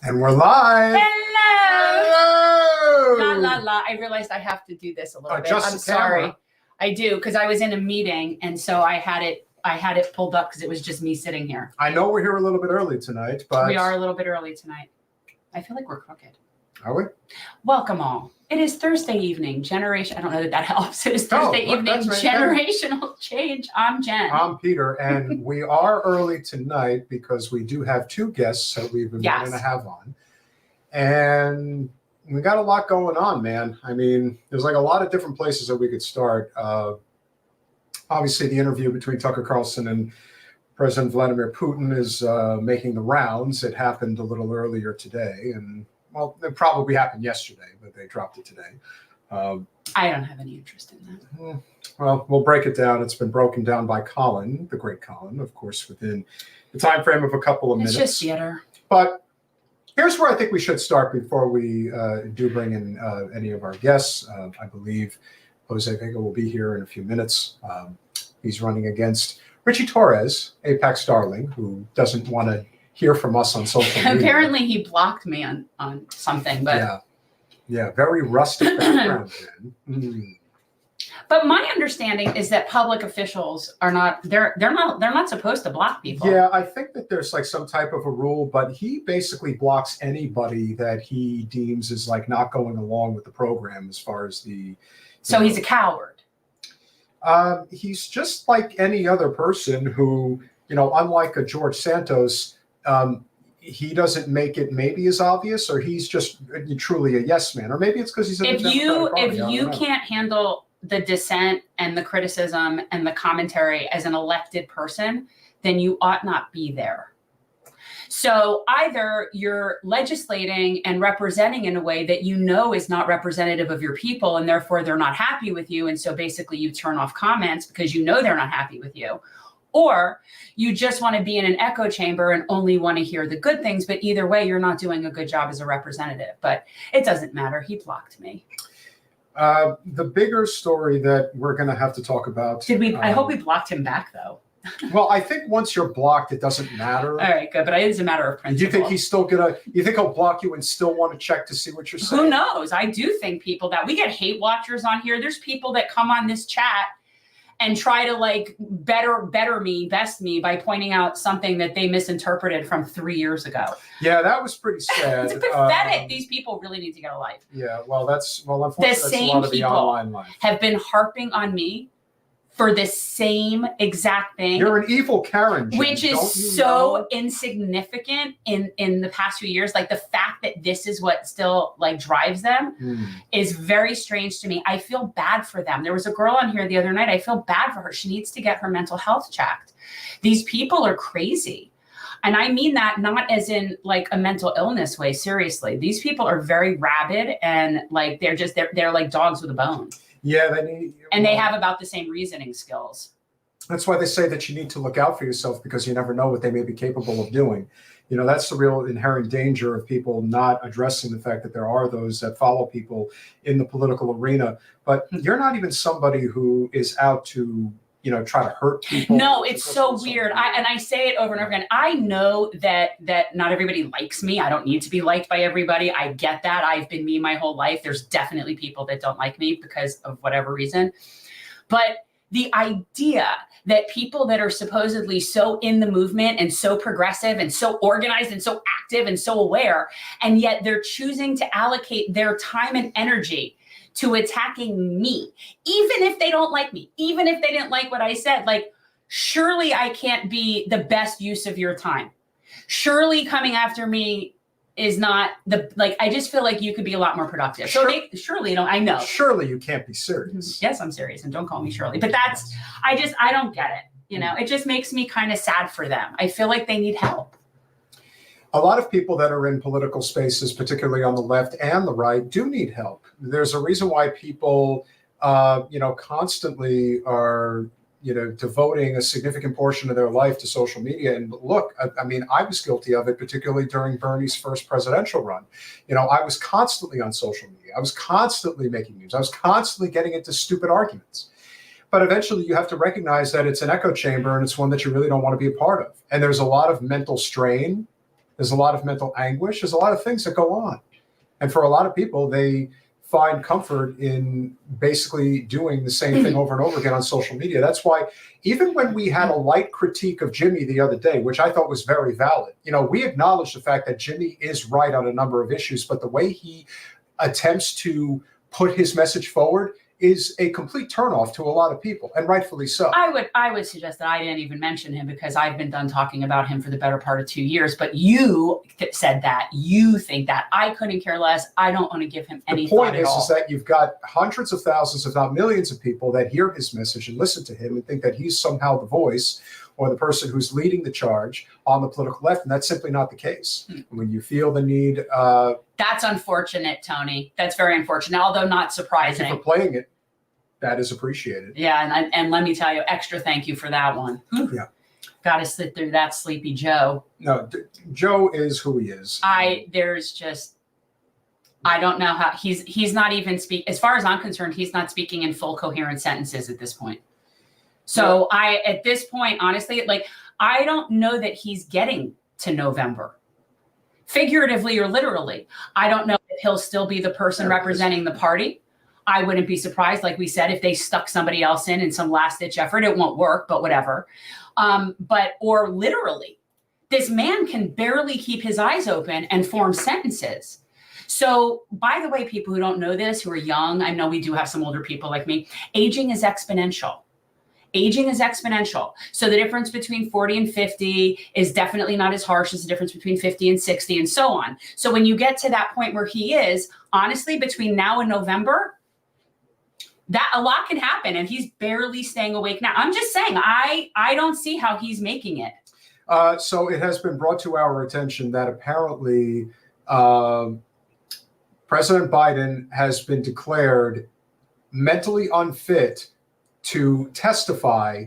And we're live. Hello. Hello. La la la. I realized I have to do this a little bit. Adjust I'm the sorry. camera. I do, because I was in a meeting and so I had it pulled up because it was just me sitting here. I know we're here a little bit early tonight, but We are a little bit early tonight. I feel like we're crooked. Are we? Welcome all. It is Thursday evening. I don't know that helps. It is Oh, Thursday look, evening. that's right. Generational change. I'm Jen. I'm Peter, and we are early tonight because we do have two guests that we've been wanting to have on. And we got a lot going on, man. I mean, there's like a lot of different places that we could start. Obviously, the interview between Tucker Carlson and President Vladimir Putin is making the rounds. It happened a little earlier today, and well, it probably happened yesterday, but they dropped it today. I don't have any interest in that. Well, we'll break it down. It's been broken down by Colin, the great Colin, of course, within the time frame of a couple of minutes. It's just theater. But here's where I think we should start before we do bring in any of our guests. I believe Jose Vega will be here in a few minutes. He's running against Richie Torres, Apex Darling, who doesn't want to hear from us on social media. Apparently he blocked me on something, but yeah, very rustic background. But my understanding is that public officials are not they're not supposed to block people. Yeah, I think that there's like some type of a rule, but he basically blocks anybody that he deems is like not going along with the program as far as the. So he's a coward. He's just like any other person who, unlike a George Santos, he doesn't make it maybe as obvious, or he's just truly a yes man, or maybe it's because he's. If you can't handle the dissent and the criticism and the commentary as an elected person, then you ought not be there. So either you're legislating and representing in a way that is not representative of your people, and therefore they're not happy with you, and so basically you turn off comments because they're not happy with you. Or you just want to be in an echo chamber and only want to hear the good things, but either way, you're not doing a good job as a representative. But it doesn't matter. He blocked me. The bigger story that we're going to have to talk about. I hope we blocked him back, though. Well, I think once you're blocked, it doesn't matter. All right, good. But it is a matter of principle. Do you think he's still you think he'll block you and still want to check to see what you're saying? Who knows? I do think we get hate watchers on here. There's people that come on this chat and try to best me by pointing out something that they misinterpreted from 3 years ago. Yeah, that was pretty sad. It's pathetic. These people really need to get a life. Yeah, unfortunately, that's a lot of the online life. Have been harping on me for the same exact thing. You're an evil Karen, Jim, which is so insignificant in the past few years. Like the fact that this is what still drives them is very strange to me. I feel bad for them. There was a girl on here the other night. I feel bad for her. She needs to get her mental health checked. These people are crazy. And I mean that not as in a mental illness way. Seriously, these people are very rabid and they're like dogs with a bone. Yeah, they have about the same reasoning skills. That's why they say that you need to look out for yourself, because you never know what they may be capable of doing. That's the real inherent danger of people not addressing the fact that there are those that follow people in the political arena. But you're not even somebody who is out to try to hurt people. No, it's so weird. I say it over and over again. I know that not everybody likes me. I don't need to be liked by everybody. I get that. I've been me my whole life. There's definitely people that don't like me because of whatever reason. But the idea that people that are supposedly so in the movement and so progressive and so organized and so active and so aware, and yet they're choosing to allocate their time and energy to attacking me, even if they don't like me, even if they didn't like what I said, surely I can't be the best use of your time. Surely coming after me is not I just feel like you could be a lot more productive. Surely, I know. Surely you can't be serious. Yes, I'm serious, and don't call me Shirley. But I don't get it. It just makes me kind of sad for them. I feel like they need help. A lot of people that are in political spaces, particularly on the left and the right, do need help. There's a reason why people, constantly are, devoting a significant portion of their life to social media. And look, I mean, I was guilty of it, particularly during Bernie's first presidential run. I was constantly on social media. I was constantly making news. I was constantly getting into stupid arguments. But eventually you have to recognize that it's an echo chamber and it's one that you really don't want to be a part of. And there's a lot of mental strain There's a lot of mental anguish. There's a lot of things that go on. And for a lot of people, they find comfort in basically doing the same thing over and over again on social media. That's why even when we had a light critique of Jimmy the other day, which I thought was very valid, we acknowledge the fact that Jimmy is right on a number of issues, but the way he attempts to put his message forward is a complete turnoff to a lot of people, and rightfully so. I would suggest that I didn't even mention him because I've been done talking about him for the better part of 2 years. But you said that. You think that. I couldn't care less. I don't want to give him any thought at all. The point is that you've got hundreds of thousands, if not millions of people that hear his message and listen to him and think that he's somehow the voice or the person who's leading the charge on the political left, and that's simply not the case. When you feel the need... That's unfortunate, Tony. That's very unfortunate, although not surprising. Thank you for playing it. That is appreciated. Yeah, and let me tell you, extra thank you for that one. Yeah. Got to sit through that Sleepy Joe. No, Joe is who he is. I don't know how he's not even as far as I'm concerned, he's not speaking in full coherent sentences at this point. So at this point, honestly, I don't know that he's getting to November, figuratively or literally. I don't know if he'll still be the person representing the party. I wouldn't be surprised, like we said, if they stuck somebody else in some last ditch effort. It won't work, but whatever. Or literally, this man can barely keep his eyes open and form sentences. So, by the way, people who don't know this, who are young, I know we do have some older people like me, aging is exponential. Aging is exponential. So the difference between 40 and 50 is definitely not as harsh as the difference between 50 and 60 and so on. So when you get to that point where he is, honestly, between now and November, that a lot can happen, and he's barely staying awake now. I'm just saying, I don't see how he's making it. So it has been brought to our attention that apparently President Biden has been declared mentally unfit to testify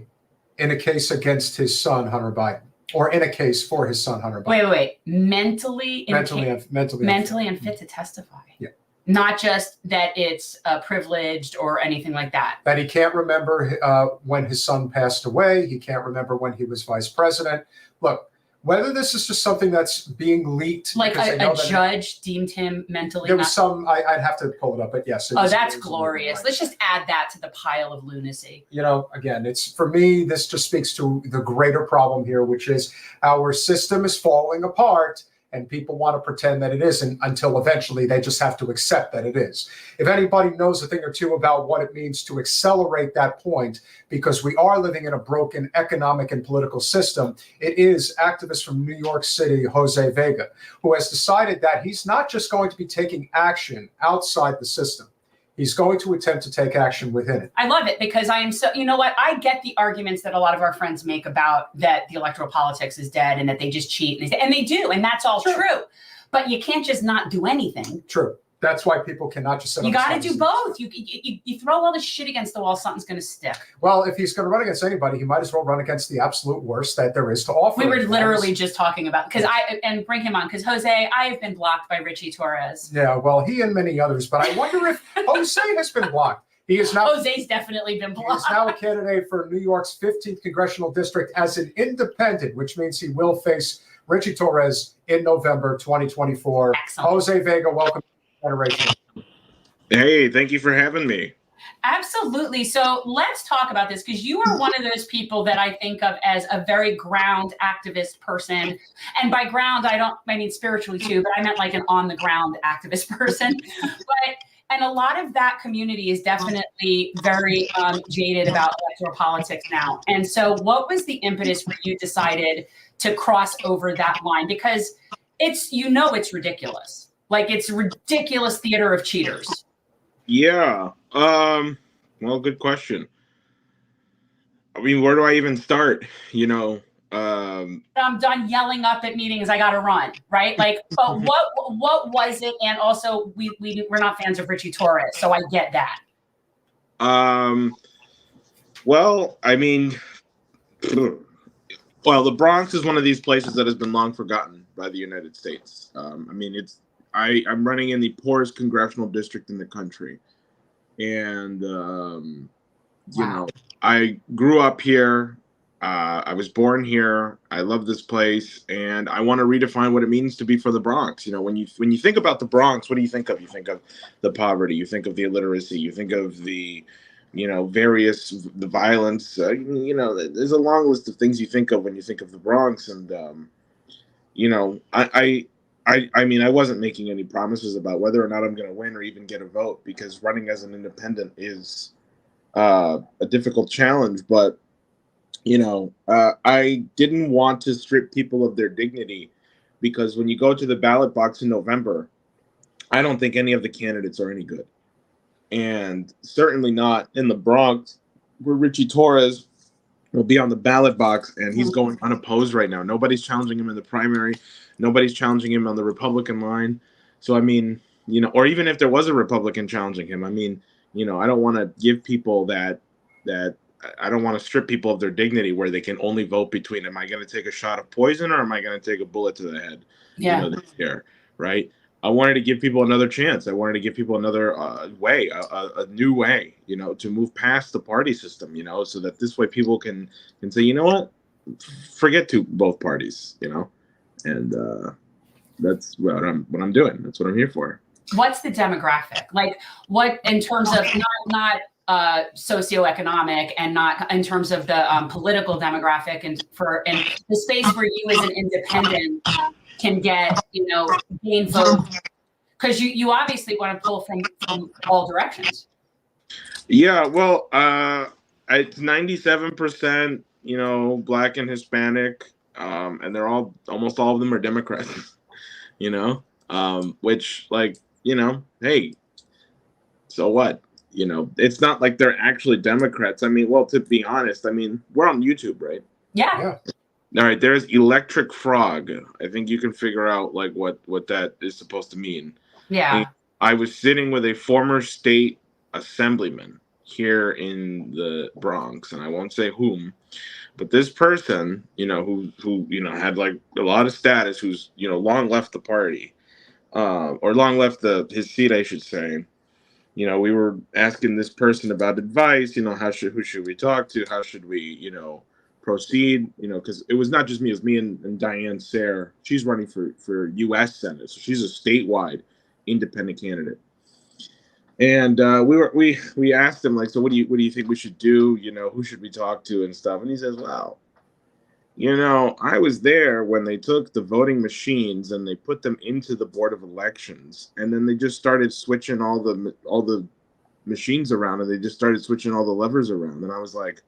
in a case against his son, Hunter Biden, or in a case for his son, Hunter Biden. Wait. Mentally unfit to testify. Yeah. Not just that it's privileged or anything like that. That he can't remember when his son passed away. He can't remember when he was vice president. Look, whether this is just something that's being leaked. Like a judge deemed him mentally. There was I'd have to pull it up, but yes. That's glorious. Let's just add that to the pile of lunacy. Again, for me, this just speaks to the greater problem here, which is our system is falling apart. And people want to pretend that it isn't until eventually they just have to accept that it is. If anybody knows a thing or two about what it means to accelerate that point, because we are living in a broken economic and political system, it is activist from New York City, Jose Vega, who has decided that he's not just going to be taking action outside the system. He's going to attempt to take action within it. I love it because you know what? I get the arguments that a lot of our friends make about that the electoral politics is dead and that they just cheat. And they do. And that's all true. But you can't just not do anything. True. That's why people cannot just sit on You got to do both. You throw all the shit against the wall, something's going to stick. Well, if he's going to run against anybody, he might as well run against the absolute worst that there is to offer. We were literally just talking about, and bring him on, because Jose, I have been blocked by Richie Torres. Yeah, well, he and many others, but I wonder if Jose has been blocked. He is now. Jose's definitely been blocked. He is now a candidate for New York's 15th congressional district as an independent, which means he will face Richie Torres in November 2024. Excellent. Jose Vega, welcome to the Federation. Hey, thank you for having me. Absolutely. So let's talk about this, because you are one of those people that I think of as a very ground activist person. And by ground, I mean spiritually too, but I meant like an on the ground activist person. And a lot of that community is definitely very jaded about electoral politics now. And so what was the impetus where you decided to cross over that line? Because it's ridiculous. Like, it's ridiculous theater of cheaters. Yeah. Well, good question. I mean, where do I even start? I'm done yelling up at meetings. I got to run, right? Like, but what was it? And also, we're not fans of Richie Torres, so I get that. Well, I mean, the Bronx is one of these places that has been long forgotten by the United States. I mean, I'm running in the poorest congressional district in the country. And, Wow. I grew up here. I was born here. I love this place, and I want to redefine what it means to be for the Bronx. You know, when you think about the Bronx, what do you think of? You think of the poverty. You think of the illiteracy. You think of the, the violence. There's a long list of things you think of when you think of the Bronx, and I mean, I wasn't making any promises about whether or not I'm going to win or even get a vote, because running as an independent is a difficult challenge, but. I didn't want to strip people of their dignity, because when you go to the ballot box in November, I don't think any of the candidates are any good. And certainly not in the Bronx, where Richie Torres will be on the ballot box, and he's going unopposed right now. Nobody's challenging him in the primary. Nobody's challenging him on the Republican line. So, I mean, or even if there was a Republican challenging him, I mean, I don't want to give people that I don't want to strip people of their dignity where they can only vote between, am I going to take a shot of poison or am I going to take a bullet to the head? Yeah. This year, right? I wanted to give people another chance. I wanted to give people another way, a new way, to move past the party system, so that this way people can say, you know what, forget both parties, and that's what I'm doing. That's what I'm here for. What's the demographic? Like, what in terms of not socioeconomic, and not in terms of the political demographic, and the space where you as an independent can get, gain vote, because you obviously want to pull from all directions. Yeah, well, it's 97%, Black and Hispanic, and almost all of them are Democrats, which, like, hey, so what? It's not like they're actually Democrats. I mean, well, to be honest, I mean, we're on YouTube, right? Yeah. All right, there's Electric Frog. I think you can figure out like what that is supposed to mean. Yeah. I was sitting with a former state assemblyman here in the Bronx, and I won't say whom, but this person, who had like a lot of status, who's long left the party, or long left his seat, I should say. We were asking this person about advice, who should we talk to? How should we, proceed? Because it was not just me, it was me and Diane Sayre. She's running for U.S. Senate. So she's a statewide independent candidate. And we asked him, like, so what do you think we should do? Who should we talk to and stuff? And he says, well, I was there when they took the voting machines and they put them into the Board of Elections, and then they just started switching all the machines around, and they just started switching all the levers around. And I was like,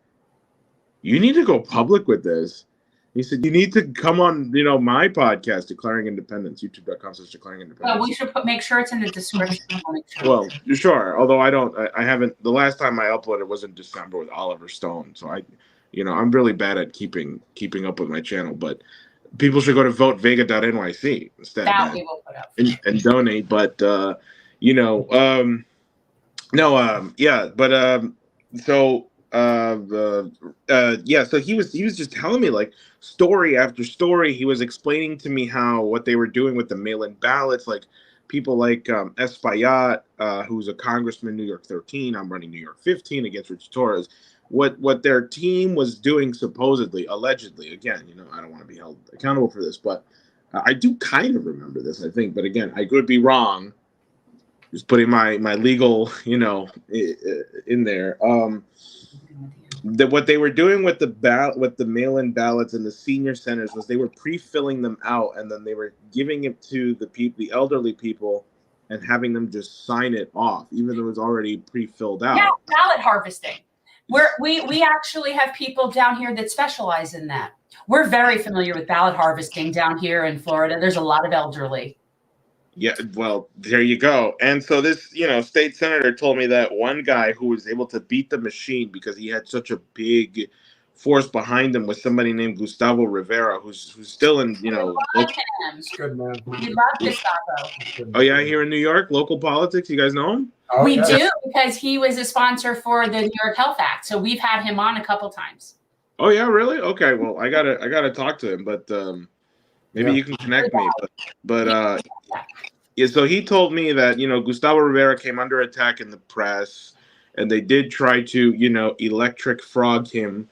you need to go public with this. He said, you need to come on, my podcast, Declaring Independence, youtube.com/Declaring Independence. Well, we should make sure it's in the description. Well, sure. Although I haven't, the last time I uploaded was in December with Oliver Stone. So I'm really bad at keeping up with my channel, but people should go to votevega.nyc instead. That we will put up. And donate. But, so he was just telling me, like, story after story. He was explaining to me what they were doing with the mail-in ballots, like people like Espaillat, who's a congressman, New York 13. I'm running New York 15 against Richie Torres. What their team was doing, supposedly, allegedly, again, I don't want to be held accountable for this, but I do kind of remember this, I think. But again, I could be wrong. Just putting my legal, in there. What they were doing with the mail-in ballots in the senior centers was they were pre-filling them out, and then they were giving it to the elderly people and having them just sign it off, even though it was already pre-filled out. Yeah, ballot harvesting. We actually have people down here that specialize in that. We're very familiar with ballot harvesting down here in Florida. There's a lot of elderly. Yeah, well, there you go. And so this, state senator told me that one guy who was able to beat the machine because he had such a big force behind him was somebody named Gustavo Rivera, who's still in, We love him. Good man. We love Gustavo. Oh yeah, here in New York, local politics. You guys know him? Oh, We yes. do, because he was a sponsor for the New York Health Act. So we've had him on a couple times. Oh yeah, really? Okay, well, I gotta talk to him, but maybe you can connect me. But yeah, so he told me that, Gustavo Rivera came under attack in the press, and they did try to, electric frog him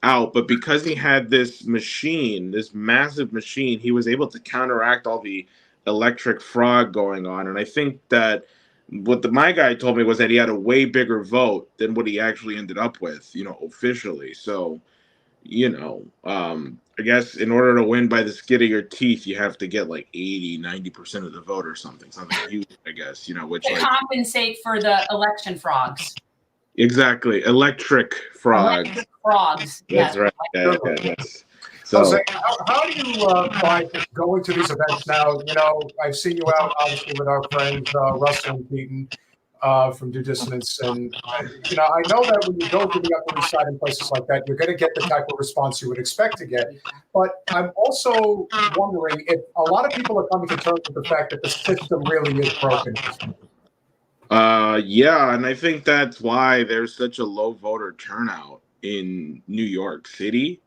out, but because he had this machine, this massive machine, he was able to counteract all the electric fraud going on. And I think that what my guy told me was that he had a way bigger vote than what he actually ended up with, officially. So, I guess in order to win by the skin of your teeth, you have to get like 80-90% of the vote or something huge, I guess, which to compensate for the election frogs. Exactly. Electric frog. Electric frogs. That's yes. right. Yes. So, Jose, how do you find going to these events now? I've seen you out, obviously, with our friends Russell and Keaton from Due Dissonance. And, I know that when you go to the Upper East Side and places like that, you're going to get the type of response you would expect to get. But I'm also wondering if a lot of people are coming to terms with the fact that the system really is broken. Yeah, and I think that's why there's such a low voter turnout in New York City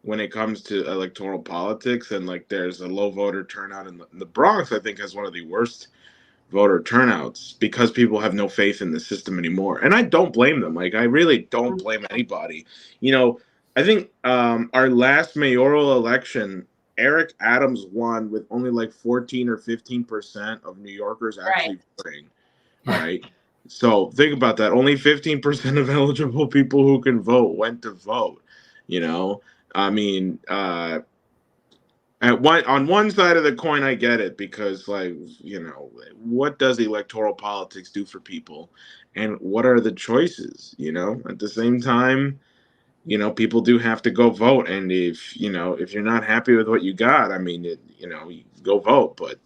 when it comes to electoral politics, and like there's a low voter turnout in the Bronx. I think has one of the worst voter turnouts because people have no faith in the system anymore, and I don't blame them. Like I really don't blame anybody. I think our last mayoral election, Eric Adams won with only like 14 or 15% of New Yorkers actually voting. Right. So think about that. Only 15% of eligible people who can vote went to vote. I mean, on one side of the coin, I get it because, what does electoral politics do for people, and what are the choices? At the same time, people do have to go vote, and if you're not happy with what you got, I mean, you go vote. But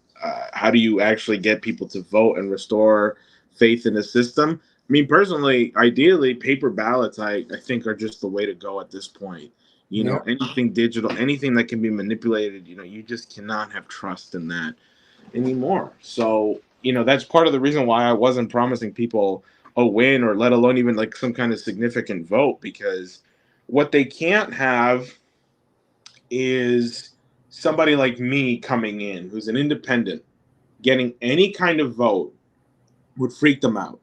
how do you actually get people to vote and restore faith in the system? I mean, personally, ideally, paper ballots, I think, are just the way to go at this point. Anything digital, anything that can be manipulated, you just cannot have trust in that anymore. So, that's part of the reason why I wasn't promising people a win or let alone even like some kind of significant vote, because what they can't have is somebody like me coming in who's an independent, getting any kind of vote would freak them out.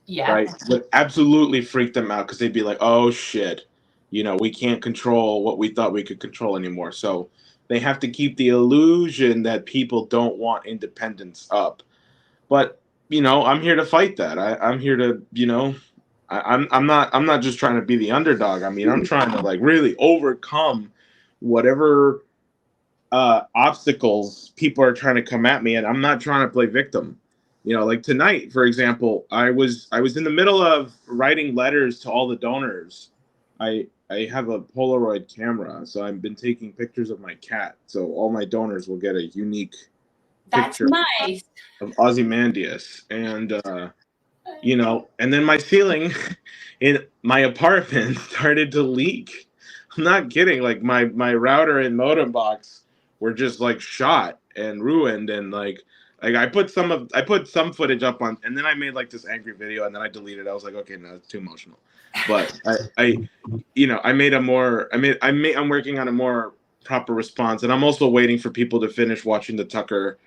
Yeah. Right. Would absolutely freak them out because they'd be like, oh, shit, we can't control what we thought we could control anymore. So they have to keep the illusion that people don't want independence up. But, I'm here to fight that. I'm here to, I'm not just trying to be the underdog. I mean, I'm trying to like really overcome whatever obstacles people are trying to come at me. And I'm not trying to play victim. Like tonight, for example, I was in the middle of writing letters to all the donors. I have a Polaroid camera, so I've been taking pictures of my cat. So all my donors will get a unique picture nice. of Ozymandias. And, and then my ceiling in my apartment started to leak. I'm not kidding. Like my router and modem box were just like shot and ruined. And like I put some footage up on, and then I made like this angry video, and then I deleted it. I was like, okay, no, it's too emotional. But I'm working on a more proper response, and I'm also waiting for people to finish watching the Tucker,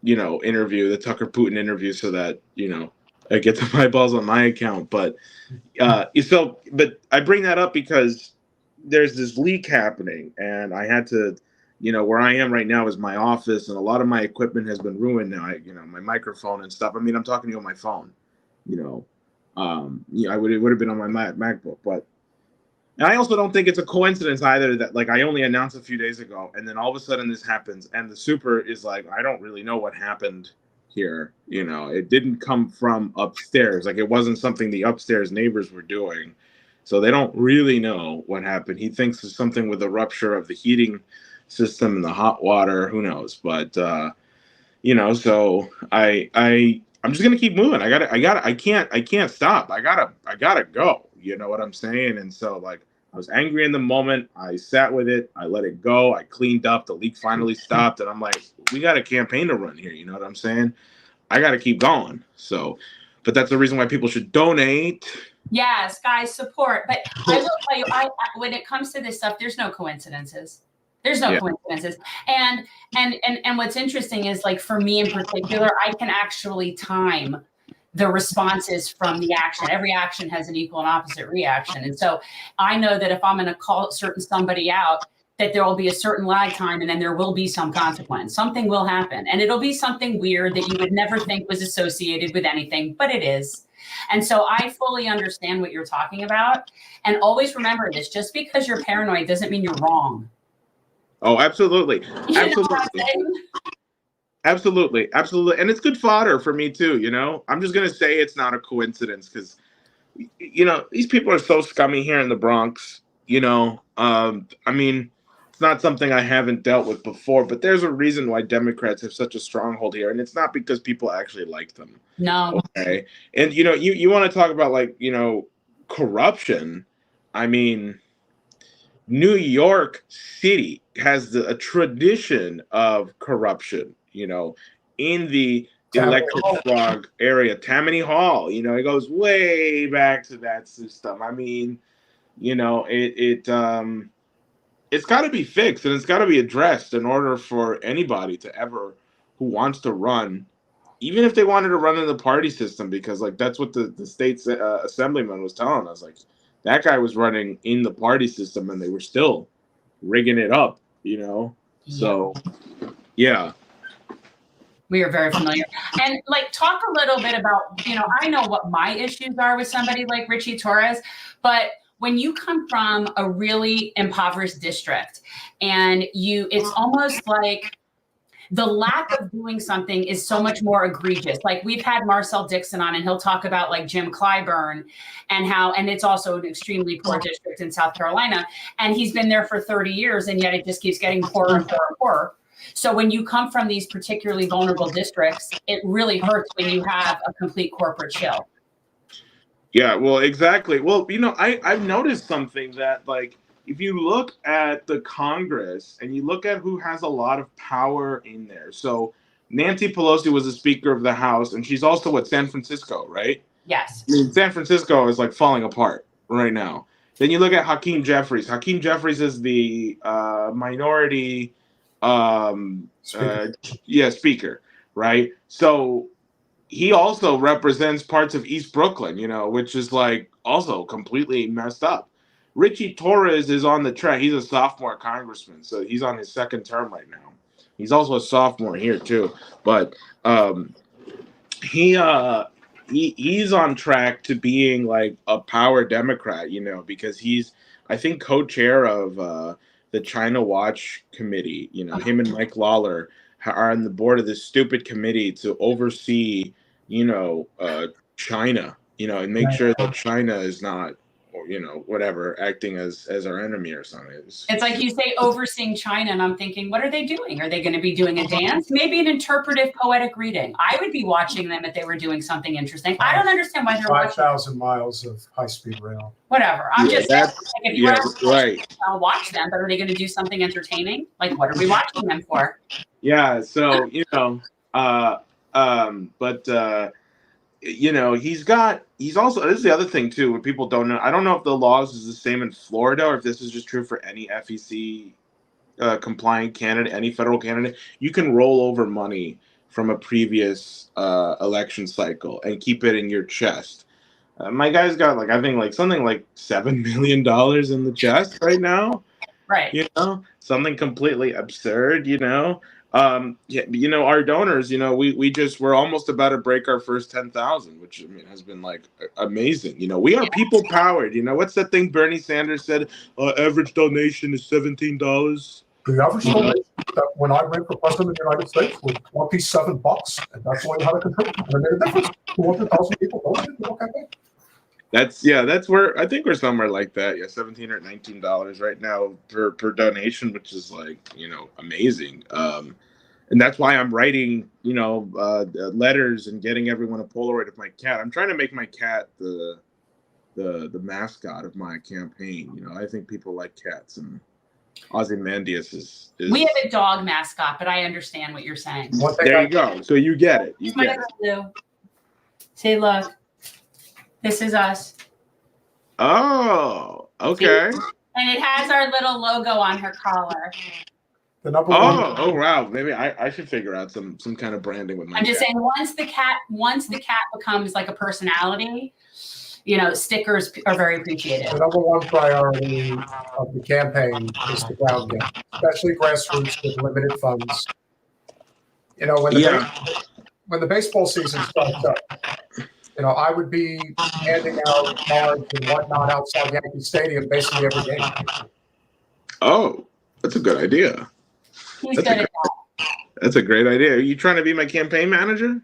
interview, the Tucker Putin interview, so that I get the eyeballs on my account. But but I bring that up because there's this leak happening, and I had to. Where I am right now is my office, and a lot of my equipment has been ruined now. My microphone and stuff. I mean, I'm talking to you on my phone. It would have been on my MacBook, but and I also don't think it's a coincidence either that like I only announced a few days ago, and then all of a sudden this happens, and the super is like, I don't really know what happened here. It didn't come from upstairs. Like it wasn't something the upstairs neighbors were doing, so they don't really know what happened. He thinks it's something with the rupture of the heating system and the hot water, who knows? But so I'm just gonna keep moving. I can't stop. I gotta go. You know what I'm saying? And so like I was angry in the moment. I sat with it. I let it go. I cleaned up. The leak finally stopped, and I'm like, we got a campaign to run here. You know what I'm saying? I gotta keep going. So, but that's the reason why people should donate. Yes, guys, support. But I will tell you, when it comes to this stuff, there's no coincidences. There's no coincidences. And what's interesting is like for me in particular, I can actually time the responses from the action. Every action has an equal and opposite reaction. And so I know that if I'm going to call somebody out, that there will be a certain lag time and then there will be some consequence. Something will happen. And it'll be something weird that you would never think was associated with anything, but it is. And so I fully understand what you're talking about. And always remember this, just because you're paranoid doesn't mean you're wrong. Oh, absolutely. Absolutely. Absolutely. Absolutely. And it's good fodder for me too, you know? I'm just going to say it's not a coincidence because, you know, these people are so scummy here in the Bronx, you know? I mean, it's not something I haven't dealt with before, but there's a reason why Democrats have such a stronghold here. And it's not because people actually like them. No. Okay. And, you know, you want to talk about like, you know, corruption. I mean, New York City has a tradition of corruption, you know, in the electric area, Tammany Hall, you know, it goes way back to that system. I mean, you know, it's got to be fixed and it's got to be addressed in order for anybody to ever who wants to run, even if they wanted to run in the party system, because like that's what the state's assemblyman was telling us. Like that guy was running in the party system and they were still rigging it up, you know? So, yeah. We are very familiar. And like, talk a little bit about, you know, I know what my issues are with somebody like Richie Torres, but when you come from a really impoverished district and it's almost like the lack of doing something is so much more egregious. Like we've had Marcel Dixon on and he'll talk about like Jim Clyburn and it's also an extremely poor district in South Carolina. And he's been there for 30 years and yet it just keeps getting poorer and poorer and poorer. So when you come from these particularly vulnerable districts, it really hurts when you have a complete corporate shill. Yeah, well, exactly. Well, you know, I've noticed something that, like, if you look at the Congress and you look at who has a lot of power in there. So Nancy Pelosi was the Speaker of the House, and she's also at San Francisco, right? Yes. I mean, San Francisco is, like, falling apart right now. Then you look at Hakeem Jeffries. Hakeem Jeffries is the minority speaker, right? So he also represents parts of East Brooklyn, you know, which is like also completely messed up. Richie Torres is on the track. He's a sophomore congressman, so he's on his second term right now. He's also a sophomore here too, but he's on track to being like a power Democrat, you know, because he's I think co-chair of the China Watch Committee. You know, him and Mike Lawler are on the board of this stupid committee to oversee, you know, China, you know, and make sure that China is not, you know, whatever, acting as our enemy or something. It's like you say overseeing China, and I'm thinking, what are they doing? Are they going to be doing a dance? Maybe an interpretive poetic reading. I would be watching them if they were doing something interesting. I don't understand why they're 5,000 miles of high-speed rail. Whatever. I'm just saying, like, if you right. I'll watch them, but are they going to do something entertaining? Like, what are we watching them for? Yeah. So, you know, you know, he's also, this is the other thing too, what people don't know. I don't know if the laws is the same in Florida or if this is just true for any FEC compliant candidate, any federal candidate. You can roll over money from a previous election cycle and keep it in your chest. My guy's got like, I think like something like $7 million in the chest right now. Right. You know, something completely absurd, you know. You know, our donors, you know, we're almost about to break our first 10,000, which I mean has been like amazing. You know, we are people powered. You know, what's that thing Bernie Sanders said? Average donation is $17. The average donation when I ran for president of the United States was $27, and that's why you had to contribute. And it made a difference. 200,000 people donated. Okay. That's where I think we're somewhere like that. Yeah, $17 or $19 right now per donation, which is like, you know, amazing. And that's why I'm writing, you know, letters and getting everyone a Polaroid of my cat. I'm trying to make my cat the mascot of my campaign. You know, I think people like cats, and Ozymandias is. We have a dog mascot, but I understand what you're saying. There you go. So you get it. You get it. See, look. This is us. Oh, okay. See? And it has our little logo on her collar. The number one. Oh wow. Maybe I should figure out some kind of branding with my I'm just saying, once the cat becomes like a personality, stickers are very appreciated. The number one priority of the campaign is the ground game, especially grassroots with limited funds. When the baseball season starts up, I would be handing out cards and whatnot outside Yankee Stadium basically every game. Oh, that's a good idea. He's good at that. That's a great idea. Are you trying to be my campaign manager?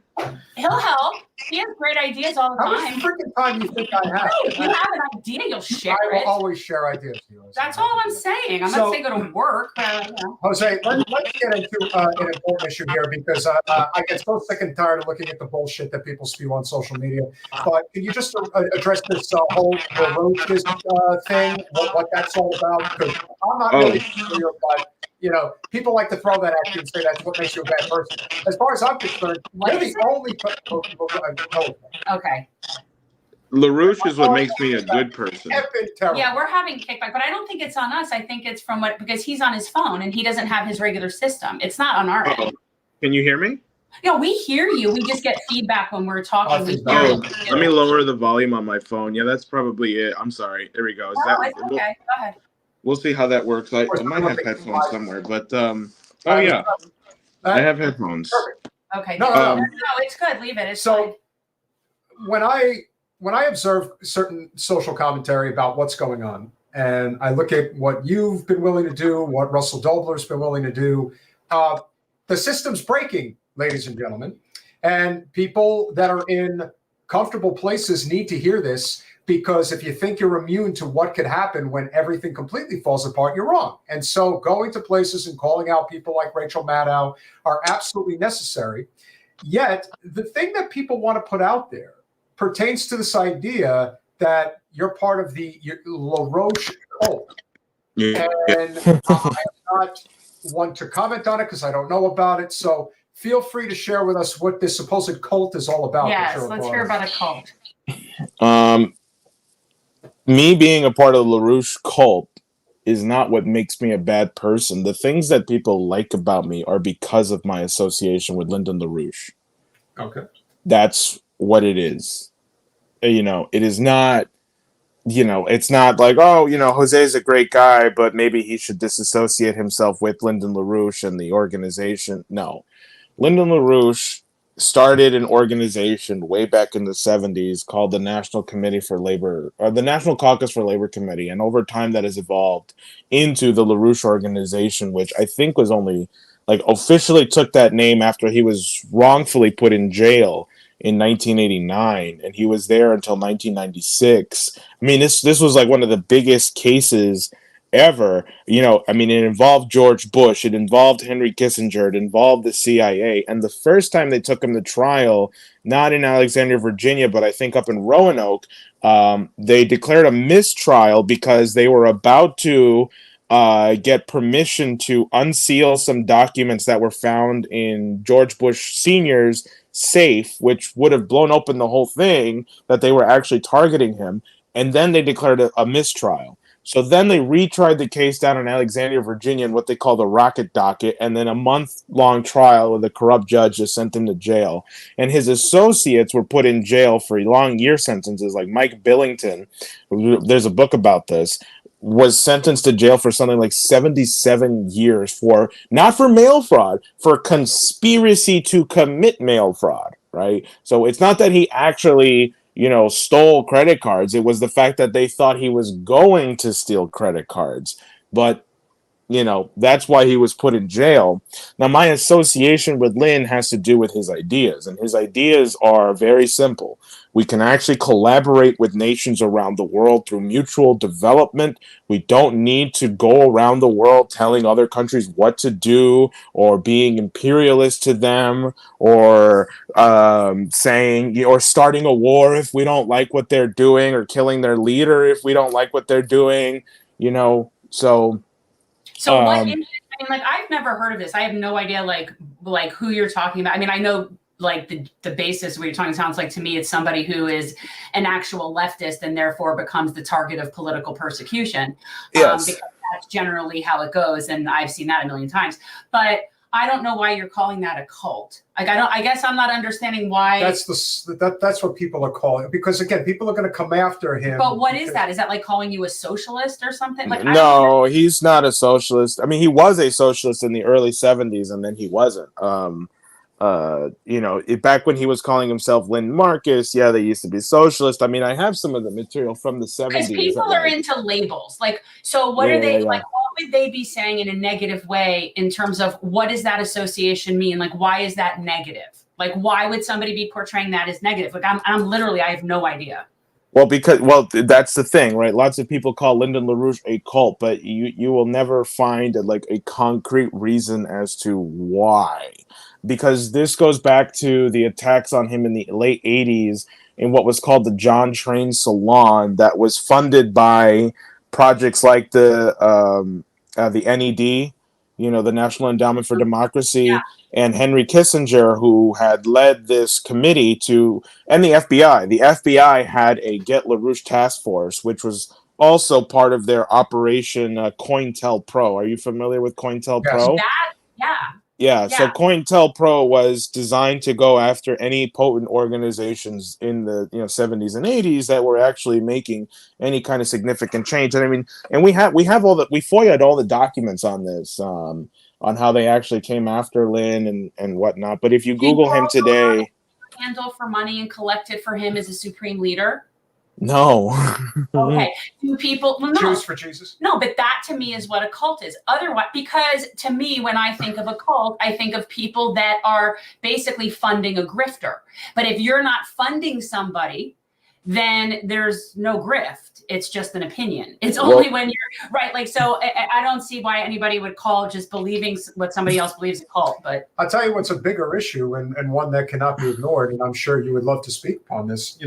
He'll help. He has great ideas all the time. How much freaking time do you think I have? If you have an idea, you'll share it. I will it. always share ideas. That's all I'm saying. I'm not saying go to work. But, Jose, let's get into an important issue here because I get so sick and tired of looking at the bullshit that people spew on social media. But can you just address this whole LaRouche thing, what that's all about? Because I'm not really familiar, but people like to throw that at you and say that's what makes you a bad person. As far as I'm concerned, you're the only. Okay. LaRouche is what makes me a good person. Yeah, we're having kickback, but I don't think it's on us. I think it's because he's on his phone and he doesn't have his regular system. It's not on our end. Can you hear me? Yeah, we hear you. We just get feedback when we're talking. Let me lower the volume on my phone. Yeah, that's probably it. I'm sorry. There we go. Okay. Go ahead. We'll see how that works. I might have headphones somewhere, but I have headphones. Perfect. Okay. No, it's good. Leave it. It's fine. When I observe certain social commentary about what's going on, and I look at what you've been willing to do, what Russell Dobler's been willing to do, the system's breaking, ladies and gentlemen, and people that are in comfortable places need to hear this. Because if you think you're immune to what could happen when everything completely falls apart, you're wrong. And so going to places and calling out people like Rachel Maddow are absolutely necessary. Yet the thing that people want to put out there pertains to this idea that you're part of the LaRouche cult. Yeah. And I am not one to comment on it because I don't know about it. So feel free to share with us what this supposed cult is all about. Yes, let's hear about a cult. Me being a part of the LaRouche cult is not what makes me a bad person. The things that people like about me are because of my association with Lyndon LaRouche. Okay. That's what it is. It is not, it's not like, Jose's a great guy, but maybe he should disassociate himself with Lyndon LaRouche and the organization. No. Lyndon LaRouche started an organization way back in the 70s called the National Committee for Labor, or the National Caucus for Labor Committee. And over time that has evolved into the LaRouche organization, which I think was only officially took that name after he was wrongfully put in jail in 1989. And he was there until 1996. I mean, this was one of the biggest cases ever. It involved George Bush, it involved Henry Kissinger, it involved the CIA. And the first time they took him to trial, not in Alexandria, Virginia, but I think up in Roanoke, they declared a mistrial because they were about to get permission to unseal some documents that were found in George Bush Sr.'s safe, which would have blown open the whole thing, that they were actually targeting him. And then they declared a mistrial. So then they retried the case down in Alexandria, Virginia, in what they call the rocket docket, and then a month-long trial with a corrupt judge just sent him to jail. And his associates were put in jail for long year sentences, like Mike Billington. There's a book about this. Was sentenced to jail for something like 77 years not for mail fraud, for conspiracy to commit mail fraud, right? So it's not that he actually stole credit cards. It was the fact that they thought he was going to steal credit cards. But, that's why he was put in jail. Now, my association with Lynn has to do with his ideas, and his ideas are very simple. We can actually collaborate with nations around the world through mutual development. We don't need to go around the world telling other countries what to do or being imperialist to them or saying or starting a war if we don't like what they're doing or killing their leader if we don't like what they're doing, So what? I've never heard of this. I have no idea, who you're talking about. I mean, I know, the basis where you're talking sounds like to me it's somebody who is an actual leftist and therefore becomes the target of political persecution. Yes. Because that's generally how it goes. And I've seen that a million times. But I don't know why you're calling that a cult. Like, I guess I'm not understanding why. That's what people are calling it. Because again, people are going to come after him. But what is that? Is that like calling you a socialist or something? Like, no, he's not a socialist. I mean, he was a socialist in the early 70s, and then he wasn't. Back when he was calling himself Lynn Marcus, yeah, they used to be socialist. I mean, I have some of the material from the 70s. Because people are into labels. Like, so what are they like? What would they be saying in a negative way in terms of what does that association mean? Like, why is that negative? Like, why would somebody be portraying that as negative? Like, I'm literally, I have no idea. Well, that's the thing, right? Lots of people call Lyndon LaRouche a cult, but you will never find a concrete reason as to why. Because this goes back to the attacks on him in the late 80s in what was called the John Train Salon that was funded by projects like the NED, the National Endowment for Democracy, and Henry Kissinger, who had led this committee and the FBI. The FBI had a Get LaRouche task force, which was also part of their Operation COINTELPRO. Are you familiar with COINTELPRO? Yeah, so COINTELPRO was designed to go after any potent organizations in the 70s and 80s that were actually making any kind of significant change. And I mean, and we FOIA'd all the documents on this, on how they actually came after Lynn and whatnot. But if you Google him today, handle for money and collected for him as a supreme leader. No. Okay. Do people Jews for Jesus? No, but that to me is what a cult is. Otherwise, because to me, when I think of a cult, I think of people that are basically funding a grifter. But if you're not funding somebody, then there's no grift. It's just an opinion. It's only when you're right. Like, so I don't see why anybody would call just believing what somebody else believes a cult. But I'll tell you what's a bigger issue and one that cannot be ignored. And I'm sure you would love to speak upon this.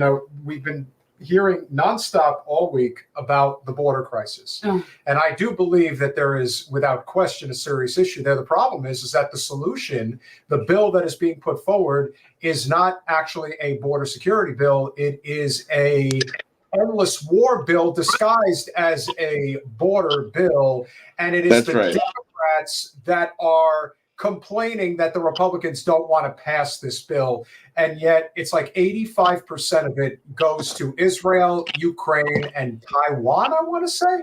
We've been hearing nonstop all week about the border crisis. And I do believe that there is, without question, a serious issue there. The problem is that the solution, the bill that is being put forward, is not actually a border security bill. It is a endless war bill disguised as a border bill. And it is Democrats that are complaining that the Republicans don't want to pass this bill. And yet it's like 85% of it goes to Israel, Ukraine, and Taiwan, I want to say.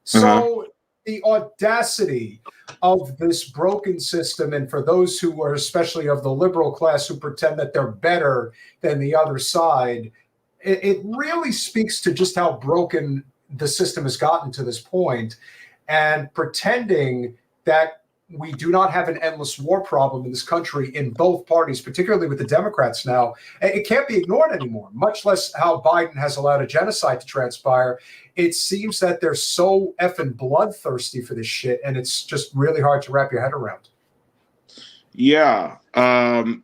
So the audacity of this broken system, and for those who are especially of the liberal class who pretend that they're better than the other side, it really speaks to just how broken the system has gotten to this point. And pretending that we do not have an endless war problem in this country in both parties, particularly with the Democrats now. It can't be ignored anymore, much less how Biden has allowed a genocide to transpire. It seems that they're so effing bloodthirsty for this shit, and it's just really hard to wrap your head around. Yeah. The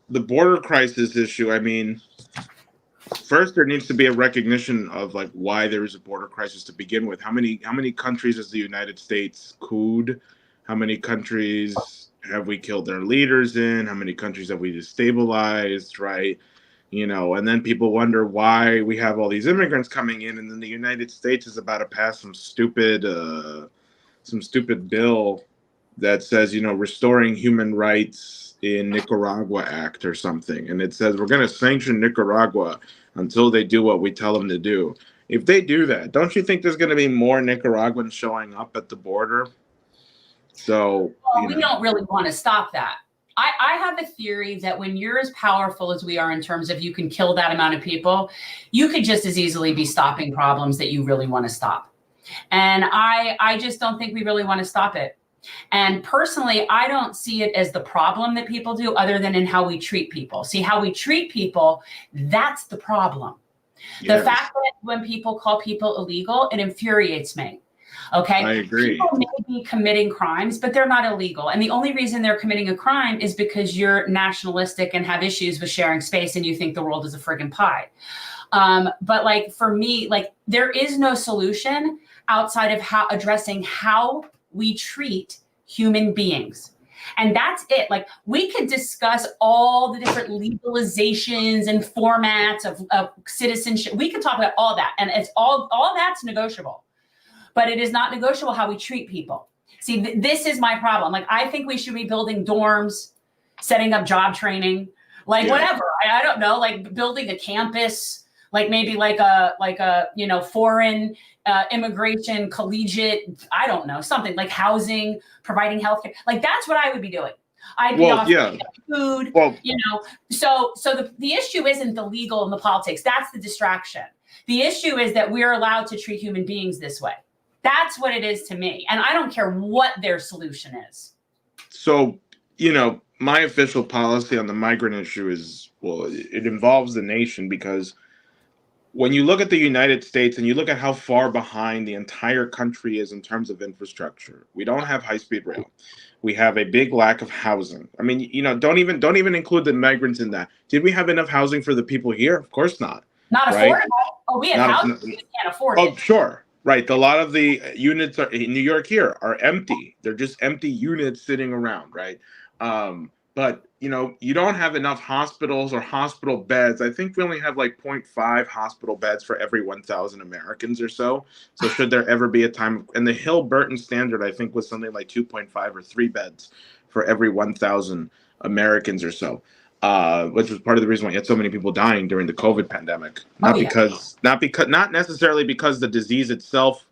border crisis issue, I mean, first, there needs to be a recognition of why there is a border crisis to begin with. How many countries has the United States cooed? How many countries have we killed their leaders in? How many countries have we destabilized? Right? And then people wonder why we have all these immigrants coming in, and then the United States is about to pass some stupid bill that says restoring human rights in Nicaragua Act or something, and it says we're going to sanction Nicaragua until they do what we tell them to do. If they do that, don't you think there's going to be more Nicaraguans showing up at the border? So we don't really want to stop that. I have a theory that when you're as powerful as we are in terms of you can kill that amount of people, you could just as easily be stopping problems that you really want to stop. And I just don't think we really want to stop it. And personally, I don't see it as the problem that people do, other than in how we treat people. See, how we treat people, that's the problem. Yes. The fact that when people call people illegal, it infuriates me. Okay. I agree. People may be committing crimes, but they're not illegal. And the only reason they're committing a crime is because you're nationalistic and have issues with sharing space and you think the world is a friggin' pie. But for me, there is no solution outside of addressing how we treat human beings. And that's it. We could discuss all the different legalizations and formats of citizenship. We could talk about all that. And it's all that's negotiable. but it is not negotiable how we treat people. See, this is my problem. Like, I think we should be building dorms, setting up job training, like whatever. I don't know, like building a campus, like maybe like a you know, foreign immigration collegiate, I don't know, something like housing, providing healthcare. Like, that's what I would be doing. I'd be offering food, you know. So the issue isn't the legal and the politics. That's the distraction. The issue is that we're allowed to treat human beings this way. That's what it is to me. And I don't care what their solution is. So, you know, my official policy on the migrant issue is, well, it involves the nation, because when you look at the United States and you look at how far behind the entire country is in terms of infrastructure, we don't have high-speed rail. We have a big lack of housing. I mean, you know, don't even include the migrants in that. Did we have enough housing for the people here? Of course not. Not right? affordable. Oh, we have housing. We just can't afford it. Oh, sure. Right. A lot of the units in New York here are empty. They're just empty units sitting around. Right. But, you know, you don't have enough hospitals or hospital beds. I think we only have like 0.5 hospital beds for every 1,000 Americans or so. So should there ever be a time, and the Hill-Burton standard, I think, was something like 2.5 or 3 beds for every 1,000 Americans or so, which was part of the reason why you had so many people dying during the COVID pandemic. Not necessarily because the disease itself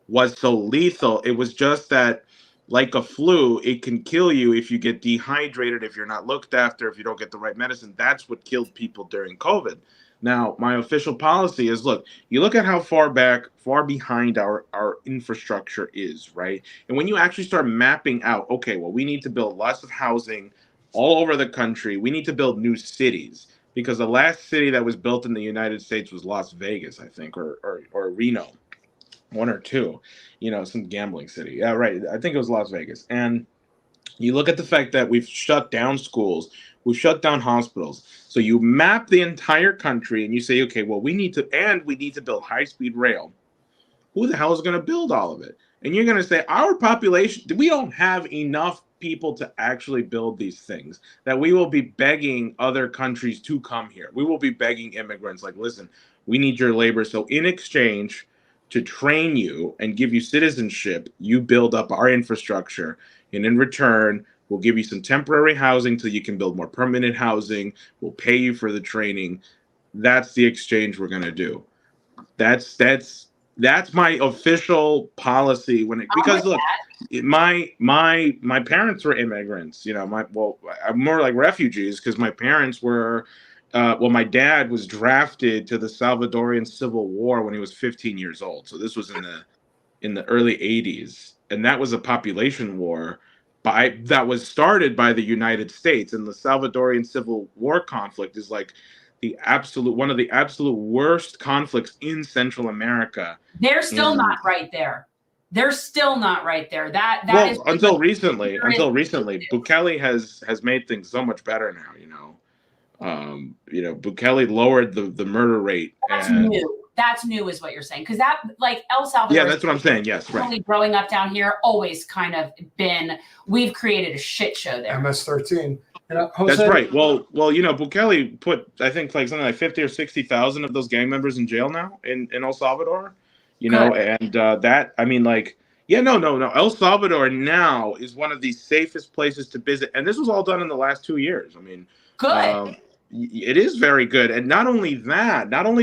was so lethal. It was just that, like a flu, it can kill you if you get dehydrated, if you're not looked after, if you don't get the right medicine. That's what killed people during COVID. Now, my official policy is, look, you look at how far behind our infrastructure is, right? And when you actually start mapping out, okay, well, we need to build lots of housing all over the country. We need to build new cities, because the last city that was built in the United States was Las Vegas, I think, or Reno. One or two, you know, some gambling city. Yeah, right. I think it was Las Vegas. And you look at the fact that we've shut down schools, we've shut down hospitals. So you map the entire country and you say, okay, well, we need to build high-speed rail. Who the hell is going to build all of it? And you're going to say, our population, we don't have enough people to actually build these things, that we will be begging other countries to come here. We will be begging immigrants, like, listen, we need your labor. So in exchange, to train you and give you citizenship, you build up our infrastructure, and in return, we'll give you some temporary housing so you can build more permanent housing. We'll pay you for the training. That's the exchange we're going to do. That's my official policy because look, my parents were immigrants. You know, I'm more like refugees, because my parents were. My dad was drafted to the Salvadorian Civil War when he was 15 years old. So this was in the early 80s, and that was a population war that was started by the United States. And the Salvadorian Civil War conflict is like one of the absolute worst conflicts in Central America. They're still not right there. They're still not right there. Until recently, Bukele has made things so much better now. You know, Bukele lowered the murder rate. That's new is what you're saying. Because that, like, El Salvador. Yeah, that's what I'm saying. Yes, right. Growing up down here, always kind of we've created a shit show there. MS-13. Jose, that's right. Well, you know, Bukele put, I think, like something like 50 or 60,000 of those gang members in jail now in El Salvador. You know, and that, I mean, like, yeah, no. El Salvador now is one of the safest places to visit. And this was all done in the last 2 years. I mean, good. It is very good. And not only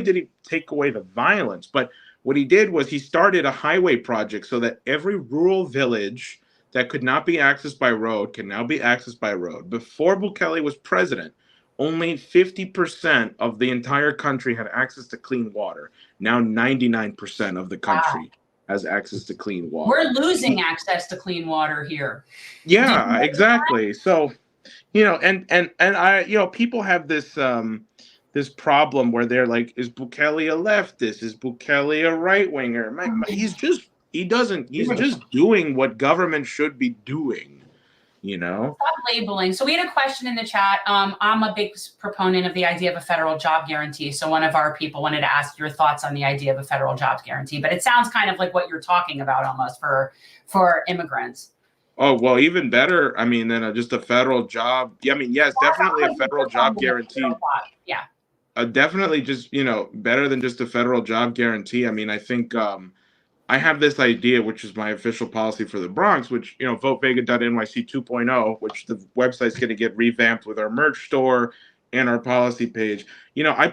did he take away the violence, but what he did was he started a highway project so that every rural village that could not be accessed by road can now be accessed by road. Before Bukele was president, only 50% of the entire country had access to clean water. Now 99% of the country has access to clean water. We're losing access to clean water here. Yeah, exactly. So, you know, and I, you know, people have this this problem where they're like, is Bukele a leftist? Is Bukele a right winger? He's just doing what government should be doing, you know? Stop labeling. So we had a question in the chat. I'm a big proponent of the idea of a federal job guarantee. So one of our people wanted to ask your thoughts on the idea of a federal job guarantee, but it sounds kind of like what you're talking about almost for immigrants. Oh, well, even better, I mean, than just a federal job. Yeah, I mean, yes, definitely a federal job guarantee. Yeah. Definitely just, you know, better than just a federal job guarantee. I mean, I think I have this idea, which is my official policy for the Bronx, which, votevega.nyc 2.0, which the website's going to get revamped with our merch store and our policy page. I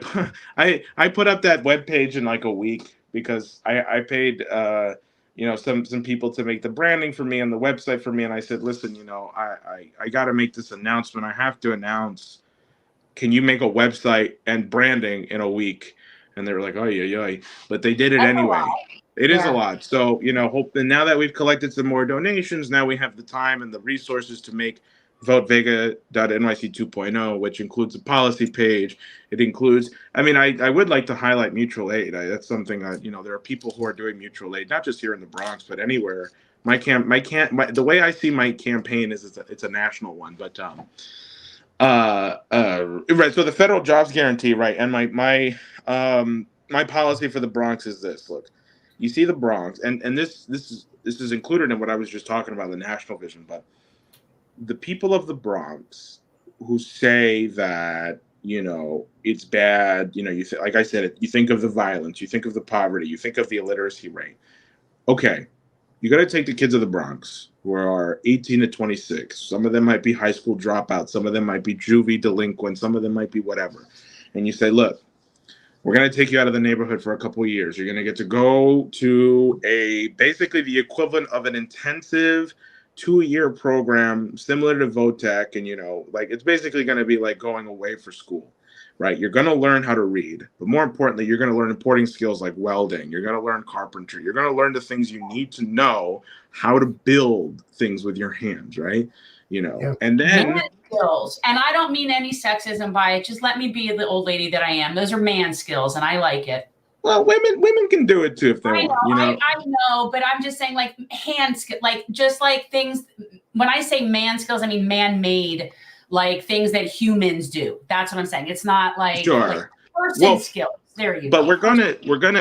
put up that web page in like a week because I paid some people to make the branding for me and the website for me, and I said, listen, I got to make this announcement. I have to announce. Can you make a website and branding in a week? And they were like, oh yeah. But they did it anyway. It is a lot. So, hope that now that we've collected some more donations, now we have the time and the resources to make votevega.nyc 2.0, which includes a policy page. It includes, I would like to highlight mutual aid. That's something, there are people who are doing mutual aid, not just here in the Bronx, but anywhere. The way I see my campaign is it's a national one, but, right. So the federal jobs guarantee, right. And my policy for the Bronx is this. Look, you see the Bronx, and this is included in what I was just talking about, the national vision, but the people of the Bronx who say that, it's bad, like I said, you think of the violence, you think of the poverty, you think of the illiteracy rate. Okay. You got to take the kids of the Bronx who are 18 to 26. Some of them might be high school dropouts. Some of them might be juvie delinquents. Some of them might be whatever. And you say, look, we're going to take you out of the neighborhood for a couple of years. You're going to get to go to basically the equivalent of an intensive 2-year program similar to VOTEC. And, it's basically going to be like going away for school. Right, you're going to learn how to read, but more importantly, you're going to learn important skills like welding. You're going to learn carpentry. You're going to learn the things you need to know how to build things with your hands, right? And then man skills. And I don't mean any sexism by it. Just let me be the old lady that I am. Those are man skills, and I like it. Well, women can do it too if they want. I know, but I'm just saying, like hand skill, like just like things. When I say man skills, I mean man-made. Like things that humans do. That's what I'm saying. It's not like, like person skills. There you go. But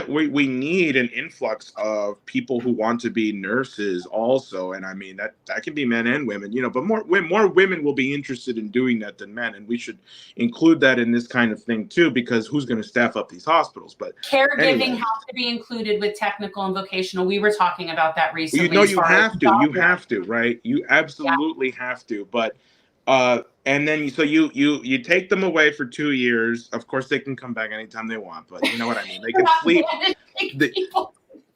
we need an influx of people who want to be nurses also. And that can be men and women, but more women will be interested in doing that than men. And we should include that in this kind of thing too, because who's going to staff up these hospitals? But caregiving has to be included with technical and vocational. We were talking about that recently. You have to, right? You absolutely have to. But and then so you take them away for 2 years. Of course, they can come back anytime they want, but you know what I mean. They can sleep.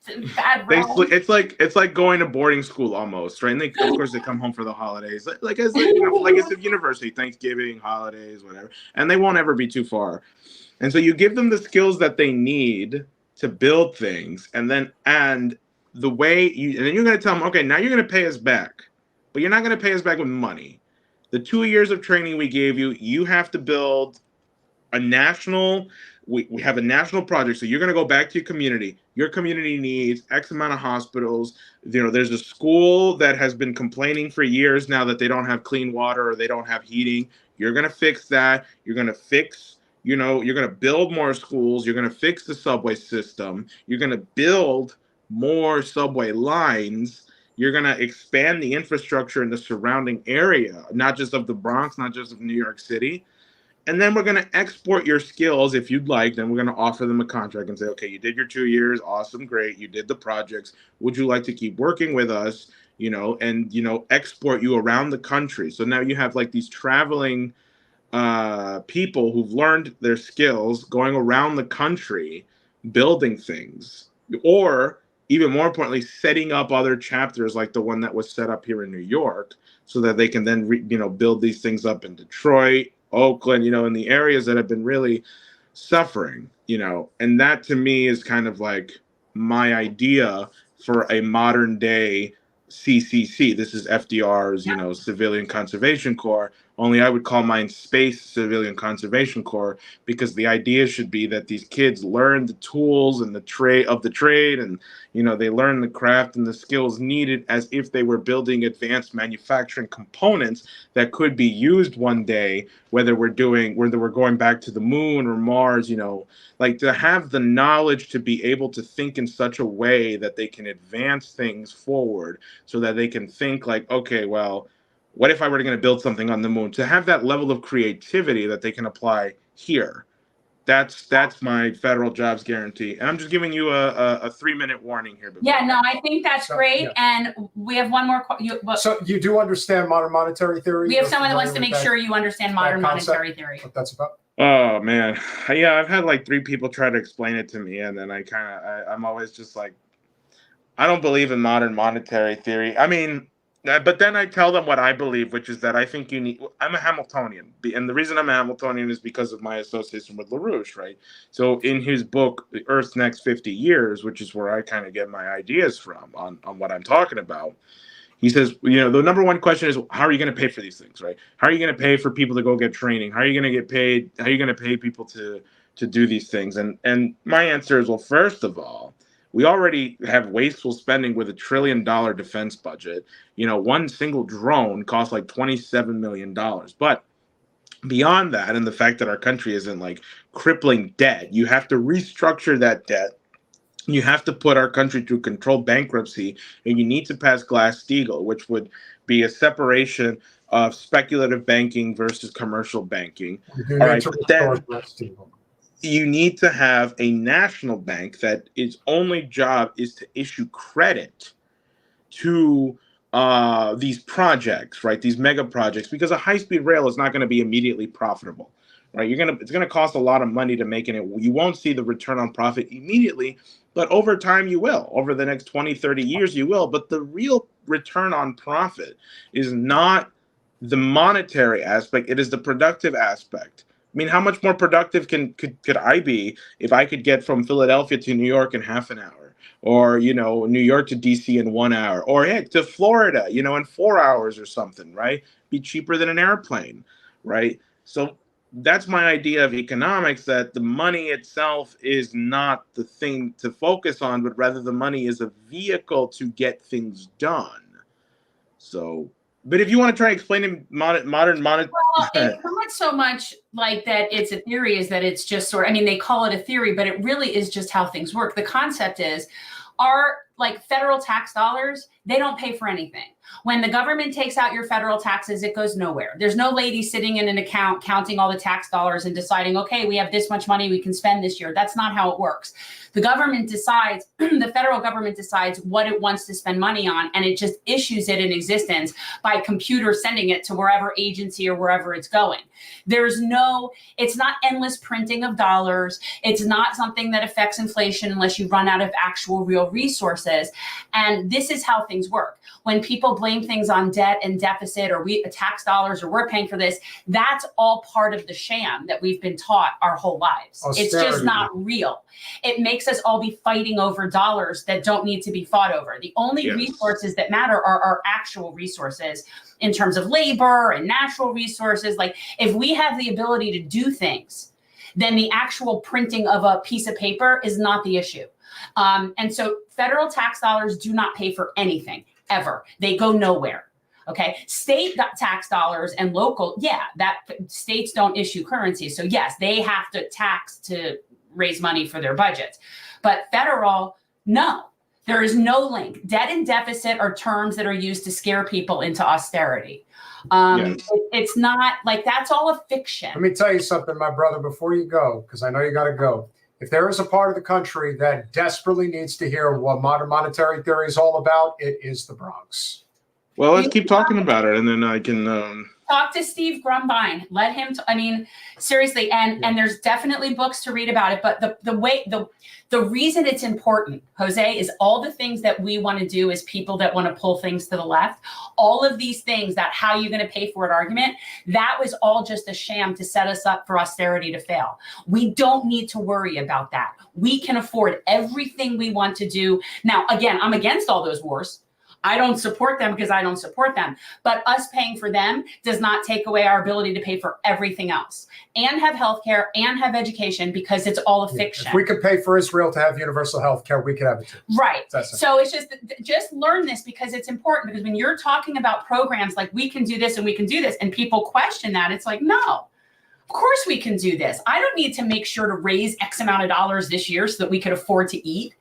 It's like going to boarding school almost, right? And of course they come home for the holidays, like it's a university, Thanksgiving, holidays, whatever, and they won't ever be too far. And so you give them the skills that they need to build things, and then and then you're going to tell them, okay, now you're going to pay us back, but you're not going to pay us back with money. The 2 years of training we gave you, you have to build a national. We have a national project. So you're going to go back to your community. Your community needs X amount of hospitals. There's a school that has been complaining for years now that they don't have clean water or they don't have heating. You're going to fix that. You're going to fix, you're going to build more schools. You're going to fix the subway system. You're going to build more subway lines. You're going to expand the infrastructure in the surrounding area, not just of the Bronx, not just of New York City. And then we're going to export your skills if you'd like. Then we're going to offer them a contract and say, okay, you did your 2 years. Awesome. Great. You did the projects. Would you like to keep working with us, and export you around the country? So now you have like these traveling people who've learned their skills going around the country, building things, or even more importantly, setting up other chapters like the one that was set up here in New York so that they can then, build these things up in Detroit, Oakland, in the areas that have been really suffering, and that to me is kind of like my idea for a modern day CCC. This is FDR's, Civilian Conservation Corps. Only I would call mine Space Civilian Conservation Corps, because the idea should be that these kids learn the tools and the trade, and they learn the craft and the skills needed as if they were building advanced manufacturing components that could be used one day, whether we're going back to the moon or Mars, like to have the knowledge to be able to think in such a way that they can advance things forward, so that they can think like, okay, well, what if I were going to build something on the moon? To have that level of creativity that they can apply here. That's my federal jobs guarantee, and I'm just giving you a 3-minute warning here. Yeah, no, I think that's great, and we have one more. So you do understand modern monetary theory? We have someone that wants to make sure you understand modern monetary theory. What that's about? Oh man, yeah, I've had like 3 people try to explain it to me, and then I'm always just like, I don't believe in modern monetary theory. I mean, but then I tell them what I believe, which is that I think I'm a Hamiltonian. And the reason I'm a Hamiltonian is because of my association with LaRouche, right? So in his book, The Earth's Next 50 Years, which is where I kind of get my ideas from on what I'm talking about, he says, the number one question is, how are you going to pay for these things, right? How are you going to pay for people to go get training? How are you going to get paid? How are you going to pay people to do these things? And my answer is, well, first of all, we already have wasteful spending with $1 trillion defense budget. One single drone costs like $27 million. But beyond that, and the fact that our country is in like crippling debt, you have to restructure that debt. You have to put our country through controlled bankruptcy, and you need to pass Glass-Steagall, which would be a separation of speculative banking versus commercial banking. All right, you need to have a national bank that its only job is to issue credit to these projects, right? These mega projects, because a high-speed rail is not going to be immediately profitable, right? It's going to cost a lot of money to make it. You won't see the return on profit immediately, but over time you will. Over the next 20, 30 years you will. But the real return on profit is not the monetary aspect. It is the productive aspect. I mean, how much more productive could I be if I could get from Philadelphia to New York in half an hour, or New York to DC in 1 hour, or heck, to Florida, in 4 hours or something, right? Be cheaper than an airplane, right? So that's my idea of economics, that the money itself is not the thing to focus on, but rather the money is a vehicle to get things done. So. But if you want to try explaining modern monetary, well, it's not so much like that it's a theory, is that it's just they call it a theory, but it really is just how things work. The concept is, our federal tax dollars, they don't pay for anything. When the government takes out your federal taxes, it goes nowhere. There's no lady sitting in an account counting all the tax dollars and deciding, okay, we have this much money we can spend this year. That's not how it works. The government decides, the federal government decides what it wants to spend money on, and it just issues it in existence by computer, sending it to wherever agency or wherever it's going. It's not endless printing of dollars. It's not something that affects inflation unless you run out of actual real resources. And this is how things work. When people blame things on debt and deficit, or tax dollars, or we're paying for this, that's all part of the sham that we've been taught our whole lives. Austerity. It's just not real. It makes us all be fighting over dollars that don't need to be fought over. The only resources that matter are our actual resources in terms of labor and natural resources. If we have the ability to do things, then the actual printing of a piece of paper is not the issue. And so federal tax dollars do not pay for anything, ever. They go nowhere. Okay. State tax dollars and local, that states don't issue currency. So yes, they have to tax to raise money for their budgets. But federal, no. There is no link. Debt and deficit are terms that are used to scare people into austerity. It's not that's all a fiction. Let me tell you something, my brother, before you go, because I know you got to go. If there is a part of the country that desperately needs to hear what modern monetary theory is all about, it is the Bronx. Well, let's keep talking about it, and then I can talk to Steve Grumbine. Let him. Seriously, and there's definitely books to read about it. But the reason it's important, Jose, is all the things that we want to do as people that want to pull things to the left. All of these things, that how you're going to pay for it argument, that was all just a sham to set us up for austerity to fail. We don't need to worry about that. We can afford everything we want to do. Now, again, I'm against all those wars. I don't support them because I don't support them. But us paying for them does not take away our ability to pay for everything else and have healthcare and have education, because it's all a fiction. If we could pay for Israel to have universal healthcare, we could have it too. Right. So it's just learn this, because it's important. Because when you're talking about programs like we can do this and we can do this, and people question that, it's like, no, of course we can do this. I don't need to make sure to raise X amount of dollars this year so that we could afford to eat.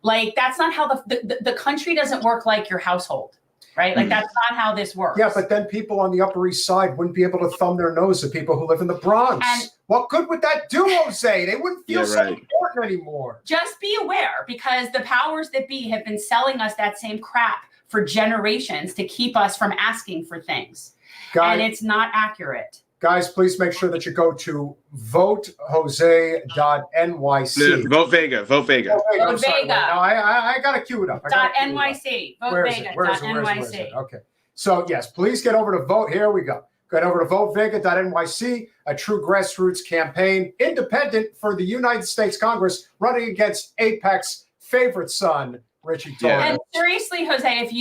That's not how the country doesn't work like your household, right? That's not how this works. Yeah, but then people on the Upper East Side wouldn't be able to thumb their nose at people who live in the Bronx. What good would that do, Jose? They wouldn't feel so right. important anymore. Just be aware, because the powers that be have been selling us that same crap for generations to keep us from asking for things. And it's not accurate. Guys, please make sure that you go to votejose.nyc. Vote Vega. Vote Vega. Vote Vega. No, I got to cue it up. .nyc. Vote Vega. .nyc. Okay. So, yes, please get over to vote. Here we go. Get over to votevega.nyc, a true grassroots campaign, independent for the United States Congress, running against AIPAC's favorite son, Richie Torres. And seriously, Jose, if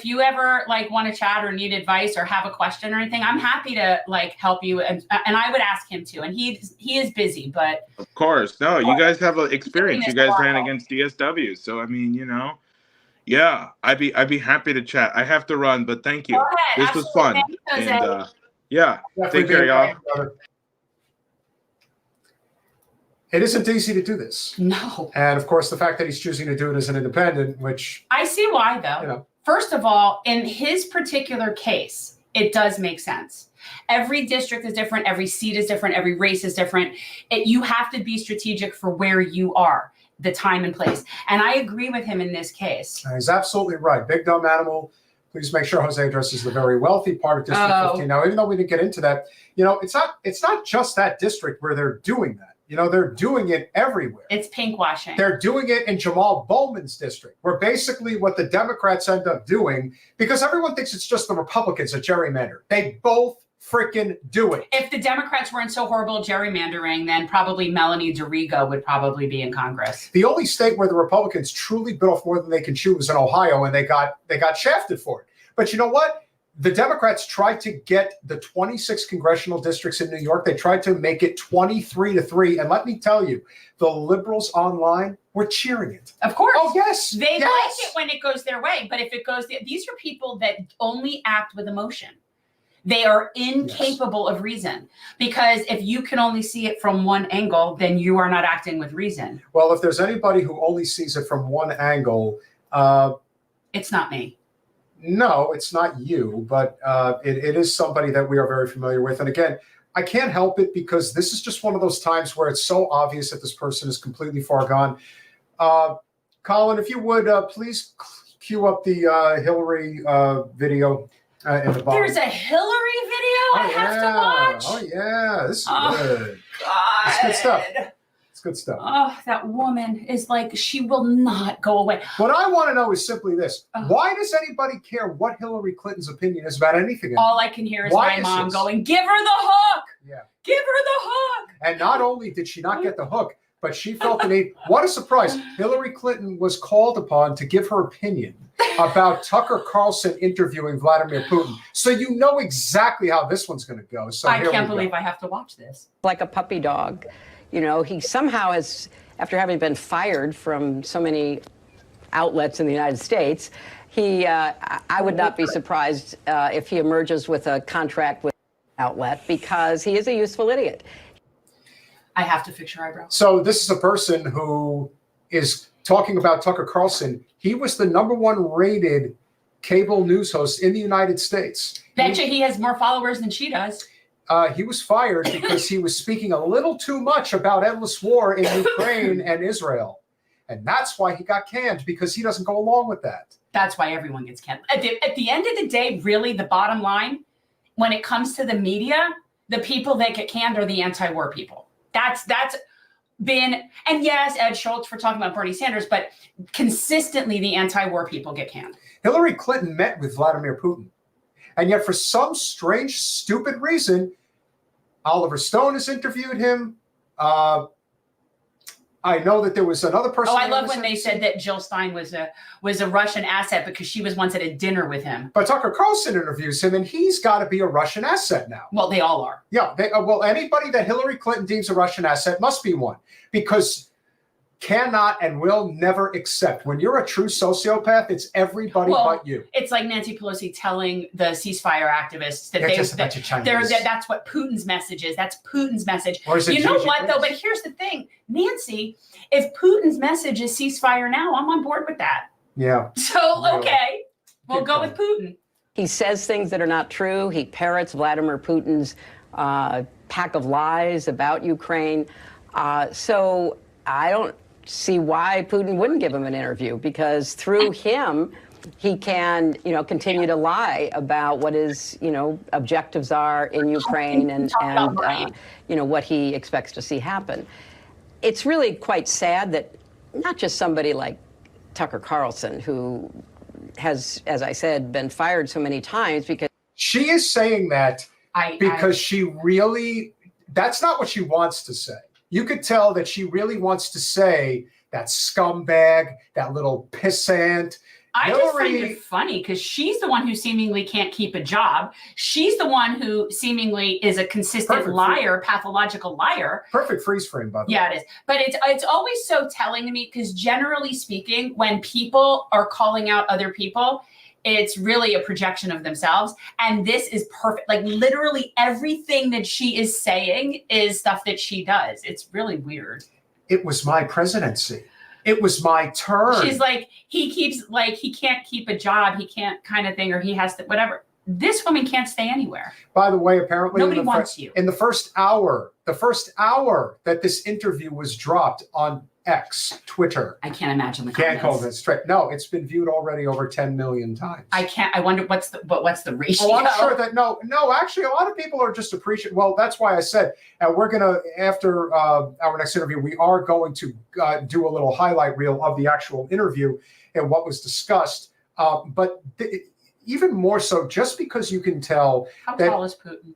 you ever like want to chat or need advice or have a question or anything, I'm happy to like help you. And I would ask him to. And he is busy, but of course, no, you guys have experience. You guys ran against DSW, so I mean, yeah, I'd be happy to chat. I have to run, but thank you. Go ahead. This was fun. And yeah, take care, y'all. It isn't easy to do this. No. And of course, the fact that he's choosing to do it as an independent, which I see why, though. First of all, in his particular case, it does make sense. Every district is different. Every seat is different. Every race is different. You have to be strategic for where you are, the time and place. And I agree with him in this case. He's absolutely right. Big dumb animal. Please make sure Jose addresses the very wealthy part of District 15. Now, even though we didn't get into that, it's not just that district where they're doing that. They're doing it everywhere. It's pink washing. They're doing it in Jamal Bowman's district, where basically what the Democrats end up doing, because everyone thinks it's just the Republicans that gerrymander. They both freaking do it. If the Democrats weren't so horrible at gerrymandering, then probably Melanie DeRigo would probably be in Congress. The only state where the Republicans truly bit off more than they can chew was in Ohio, and they got shafted for it. But you know what? The Democrats tried to get the 26 congressional districts in New York. They tried to make it 23-3. And let me tell you, the liberals online were cheering it. Of course. Oh, yes. They like it when it goes their way. But if it goes, these are people that only act with emotion. They are incapable of reason, because if you can only see it from one angle, then you are not acting with reason. Well, if there's anybody who only sees it from one angle, it's not me. No, it's not you, but it is somebody that we are very familiar with. And again, I can't help it because this is just one of those times where it's so obvious that this person is completely far gone. Colin, if you would, please cue up the Hillary video in the bottom. There's a Hillary video I have to watch? Oh, yeah. This is good. God. It's good stuff. It's good stuff. Oh, that woman is like, she will not go away. What I want to know is simply this. Why does anybody care what Hillary Clinton's opinion is about anything? All I can hear is my mom going, give her the hook. Yeah. Give her the hook. And not only did she not get the hook, but she felt the need. What a surprise. Hillary Clinton was called upon to give her opinion about Tucker Carlson interviewing Vladimir Putin. So you know exactly how this one's going to go. So I can't believe I have to watch this. Like a puppy dog. He somehow has, after having been fired from so many outlets in the United States, I would not be surprised if he emerges with a contract with an outlet, because he is a useful idiot. I have to fix your eyebrows. So this is a person who is talking about Tucker Carlson. He was the #1 rated cable news host in the United States. Betcha he has more followers than she does. He was fired because he was speaking a little too much about endless war in Ukraine and Israel. And that's why he got canned, because he doesn't go along with that. That's why everyone gets canned. At the end of the day, really, the bottom line, when it comes to the media, the people that get canned are the anti-war people. That's been, and yes, Ed Schultz for talking about Bernie Sanders, but consistently the anti-war people get canned. Hillary Clinton met with Vladimir Putin. And yet for some strange, stupid reason, Oliver Stone has interviewed him. I know that there was another person. Oh, I love when they said that Jill Stein was a Russian asset because she was once at a dinner with him. But Tucker Carlson interviews him, and he's got to be a Russian asset now. Well, they all are. Yeah. Well, anybody that Hillary Clinton deems a Russian asset must be one, because cannot and will never accept. When you're a true sociopath, it's everybody but you. It's like Nancy Pelosi telling the ceasefire activists that that's what Putin's message is. That's Putin's message. You know what, though? But here's the thing, Nancy, if Putin's message is ceasefire now, I'm on board with that. Yeah. So, okay, we'll go with Putin. He says things that are not true. He parrots Vladimir Putin's pack of lies about Ukraine. So I don't see why Putin wouldn't give him an interview, because through him, he can, continue to lie about what his, objectives are in Ukraine and what he expects to see happen. It's really quite sad that not just somebody like Tucker Carlson, who has, as I said, been fired so many times because she is saying that because she really, that's not what she wants to say. You could tell that she really wants to say that scumbag, that little pissant. I just find it funny because she's the one who seemingly can't keep a job. She's the one who seemingly is a consistent liar, pathological liar. Perfect freeze frame, by the way. Yeah, it is. But it's always so telling to me, because generally speaking, when people are calling out other people, it's really a projection of themselves. And this is perfect. Like literally everything that she is saying is stuff that she does. It's really weird. It was my presidency. It was my turn. She's like, he can't keep a job. He can't kind of thing, or he has to, whatever. This woman can't stay anywhere. By the way, apparently nobody wants you. In the first hour that this interview was dropped on X, Twitter. I can't imagine the comments. Can't call this straight. No, it's been viewed already over 10 million times. I wonder what's the ratio. Oh, I'm sure that no, actually a lot of people are just appreciating. Well, that's why I said we're gonna, after our next interview, we are going to do a little highlight reel of the actual interview and what was discussed. But even more so, just because you can tell. How tall is Putin?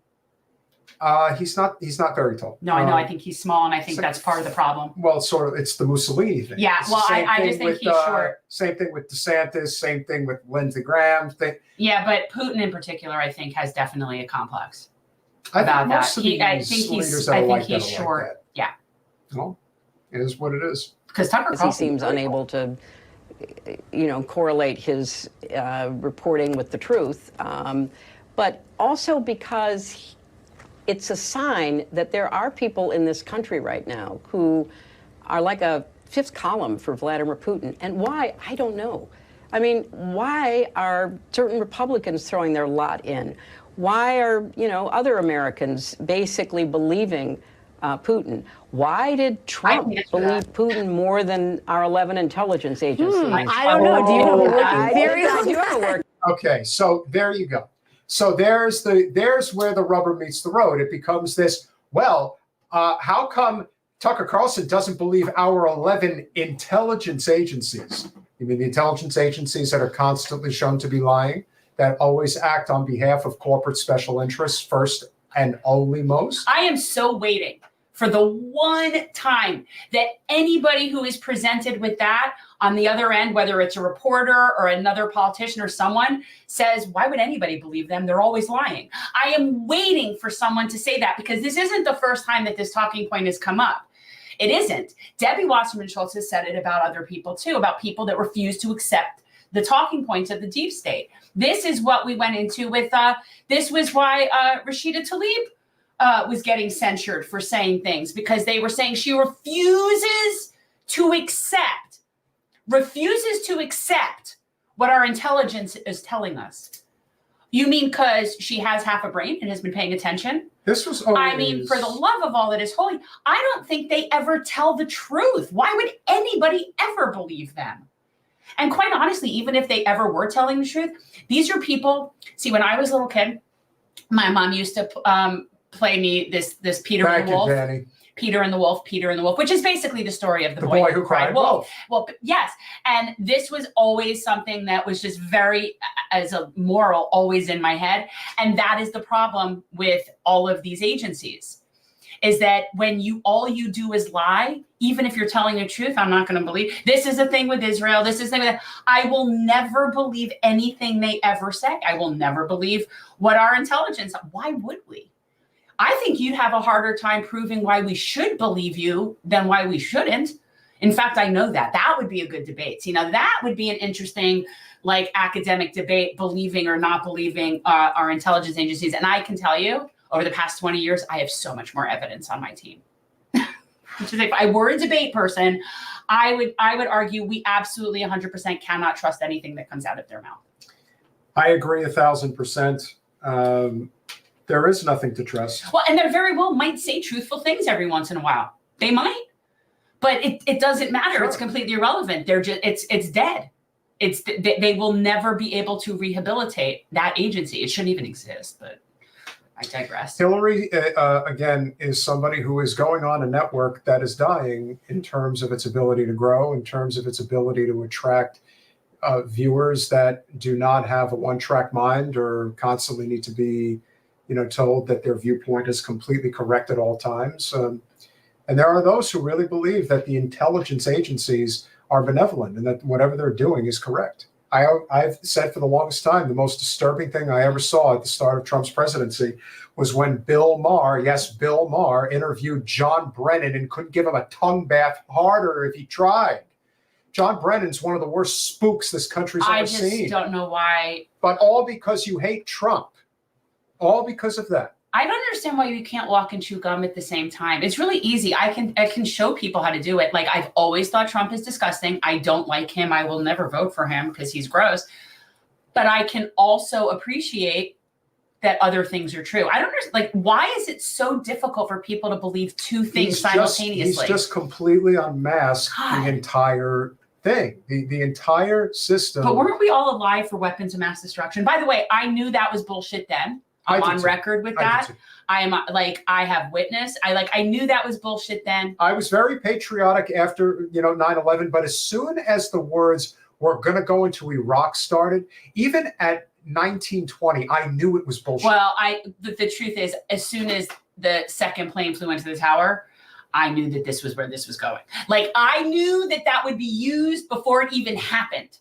He's not very tall. No, I know. I think he's small, and I think that's part of the problem. Well, sort of. It's the Mussolini thing. Yeah. Well, I just think he's short. Same thing with DeSantis. Same thing with Lindsey Graham. Yeah, but Putin in particular, I think, has definitely a complex about that. I think he's short. Yeah. Well, it is what it is. Because Tucker Carlson, he seems unable to, correlate his reporting with the truth, but also because it's a sign that there are people in this country right now who are like a fifth column for Vladimir Putin. And why? I don't know. I mean, why are certain Republicans throwing their lot in? Why are, other Americans basically believing Putin? Why did Trump believe Putin more than our 11 intelligence agencies? I don't know. Do you have a working theory on that? Okay, so there you go. So there's where the rubber meets the road. It becomes this, how come Tucker Carlson doesn't believe our 11 intelligence agencies? You mean the intelligence agencies that are constantly shown to be lying, that always act on behalf of corporate special interests first and only most? I am so waiting for the one time that anybody who is presented with that on the other end, whether it's a reporter or another politician or someone, says, why would anybody believe them? They're always lying. I am waiting for someone to say that, because this isn't the first time that this talking point has come up. It isn't. Debbie Wasserman Schultz has said it about other people too, about people that refuse to accept the talking points of the deep state. This is what we went into with, this was why Rashida Tlaib was getting censured for saying things, because they were saying she refuses to accept what our intelligence is telling us. You mean because she has half a brain and has been paying attention? This was always... I mean, for the love of all that is holy, I don't think they ever tell the truth. Why would anybody ever believe them? And quite honestly, even if they ever were telling the truth, these are people. See, when I was a little kid, my mom used to play me this Peter and the Wolf. Danny. Peter and the Wolf, which is basically the story of the boy who cried wolf. Well, yes. And this was always something that was just very, as a moral, always in my head. And that is the problem with all of these agencies, is that when all you do is lie, even if you're telling the truth, I'm not going to believe. This is a thing with Israel. This is a thing with, I will never believe anything they ever say. I will never believe what our intelligence, why would we? I think you'd have a harder time proving why we should believe you than why we shouldn't. In fact, I know that. That would be a good debate. See, now that would be an interesting, academic debate, believing or not believing our intelligence agencies. And I can tell you, over the past 20 years, I have so much more evidence on my team. Which is, if I were a debate person, I would argue we absolutely 100% cannot trust anything that comes out of their mouth. I agree 1,000%. There is nothing to trust. Well, and they very well might say truthful things every once in a while. They might, but it doesn't matter. Sure. It's completely irrelevant. They're just it's dead. They will never be able to rehabilitate that agency. It shouldn't even exist. But I digress. Hillary, again, is somebody who is going on a network that is dying in terms of its ability to grow, in terms of its ability to attract viewers that do not have a one-track mind or constantly need to be, told that their viewpoint is completely correct at all times. And there are those who really believe that the intelligence agencies are benevolent and that whatever they're doing is correct. I've said for the longest time, the most disturbing thing I ever saw at the start of Trump's presidency was when Bill Maher, yes, Bill Maher, interviewed John Brennan and couldn't give him a tongue bath harder if he tried. John Brennan's one of the worst spooks this country's ever seen. I just don't know why. But all because you hate Trump. All because of that. I don't understand why you can't walk and chew gum at the same time. It's really easy. I can show people how to do it. Like, I've always thought Trump is disgusting. I don't like him. I will never vote for him because he's gross. But I can also appreciate that other things are true. I don't understand. Like, why is it so difficult for people to believe two things simultaneously? He's just completely unmasked the entire thing, the entire system. But weren't we all alive for weapons of mass destruction? By the way, I knew that was bullshit then. I'm on record with that. I am I have witness. I knew that was bullshit then. I was very patriotic after 9/11, but as soon as the words "we're going to go into Iraq" started, even at 1920, I knew it was bullshit. Well, the truth is, as soon as the second plane flew into the tower, I knew that this was where this was going. Like, I knew that would be used before it even happened.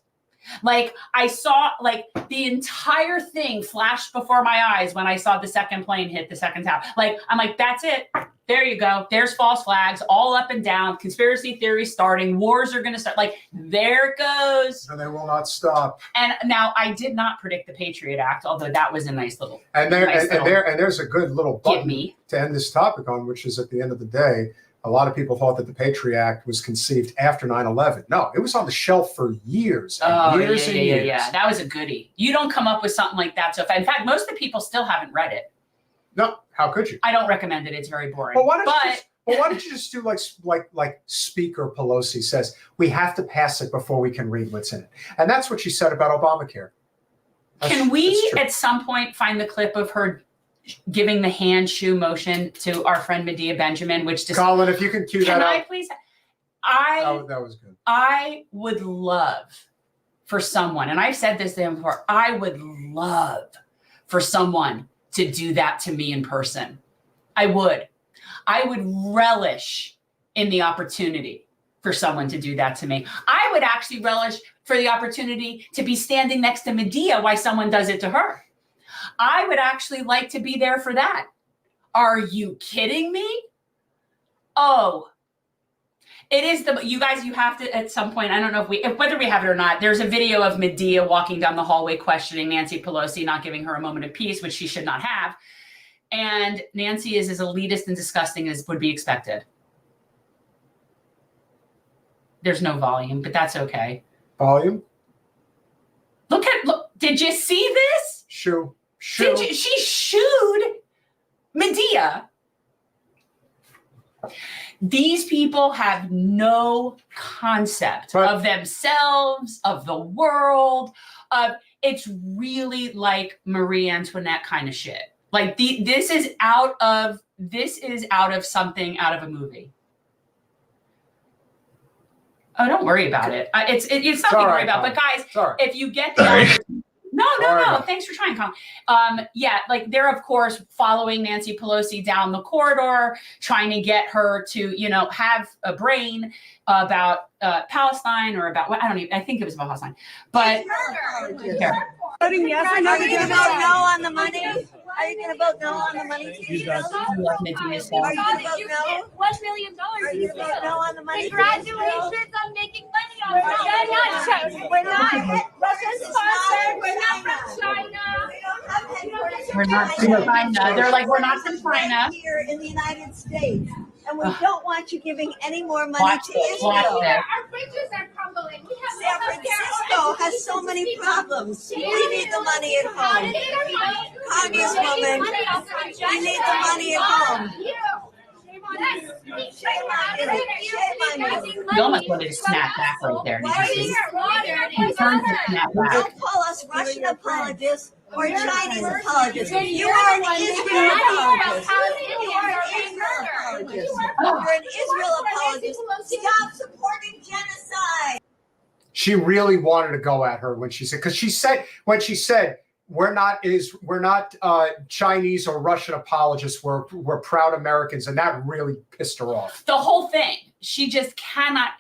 Like, I saw the entire thing flashed before my eyes when I saw the second plane hit the second tower. Like, I'm like, that's it. There you go. There's false flags all up and down. Conspiracy theories starting. Wars are going to start. Like, there it goes. And they will not stop. And now I did not predict the Patriot Act, although that was a nice little. And there's a good little button to end this topic on, which is at the end of the day. A lot of people thought that the Patriot Act was conceived after 9/11. No, it was on the shelf for years and years and years. Yeah. That was a goodie. You don't come up with something like that. So, in fact, most of the people still haven't read it. No, how could you? I don't recommend it. It's very boring. Well, why don't you just do like Speaker Pelosi says, we have to pass it before we can read what's in it. And that's what she said about Obamacare. Can we at some point find the clip of her giving the hand shoe motion to our friend Medea Benjamin, which just Colin, if you can cue that up. Can I please? That was good. I would love for someone, and I've said this to him before, I would love for someone to do that to me in person. I would relish in the opportunity for someone to do that to me. I would actually relish for the opportunity to be standing next to Medea while someone does it to her. I would actually like to be there for that. Are you kidding me? Oh, it is you guys, you have to at some point, I don't know whether we have it or not, there's a video of Medea walking down the hallway questioning Nancy Pelosi, not giving her a moment of peace, which she should not have. And Nancy is as elitist and disgusting as would be expected. There's no volume, but that's okay. Volume? Look, did you see this? Shoo. She shooed Medea. These people have no concept of themselves, of the world. It's really like Marie Antoinette kind of shit. Like this is out of something out of a movie. Oh, don't worry about it. It's nothing to worry about. But guys, if you get the No. Thanks for trying, Colin. Like they're of course following Nancy Pelosi down the corridor, trying to get her to, have a brain about Palestine or about I think it was about Palestine. But voting yes or no? Are you going to vote no on the money? Are you going to vote no on the money? Are you going to vote no? $1 million. Are you going to vote no on the money? Congratulations on making money on it. We're not. We're not from China. We're not from China. They're like, we're not from China. Here in the United States. And we don't want you giving any more money to Israel. Our bridges are crumbling. San Francisco has so many problems. We need the money at home. Congresswoman, we need the money at home. Shame on you. Shame on you. You almost wanted to snap back right there. Did you see? You turned to snap back. Don't call us Russian apologists or Chinese apologists. You are an Israel apologist. You are an Israel apologist. You're an Israel apologist. Stop supporting genocide. She really wanted to go at her when she said, because she said we're not Chinese or Russian apologists. We're proud Americans, and that really pissed her off. The whole thing. She just cannot.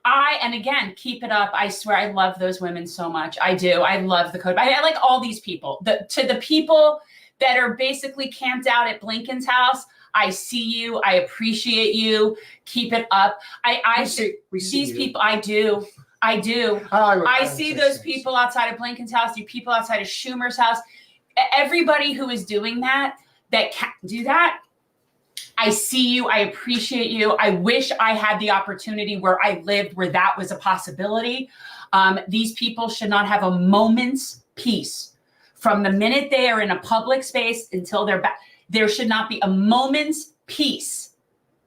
And again, keep it up. I swear, I love those women so much. I do. I love the code. I like all these people. To the people that are basically camped out at Blinken's house, I see you. I appreciate you. Keep it up. We see these people. I do. I see those people outside of Blinken's house. You people outside of Schumer's house. Everybody who is doing that can't do that. I see you. I appreciate you. I wish I had the opportunity where I lived where that was a possibility. These people should not have a moment's peace from the minute they are in a public space until they're back. There should not be a moment's peace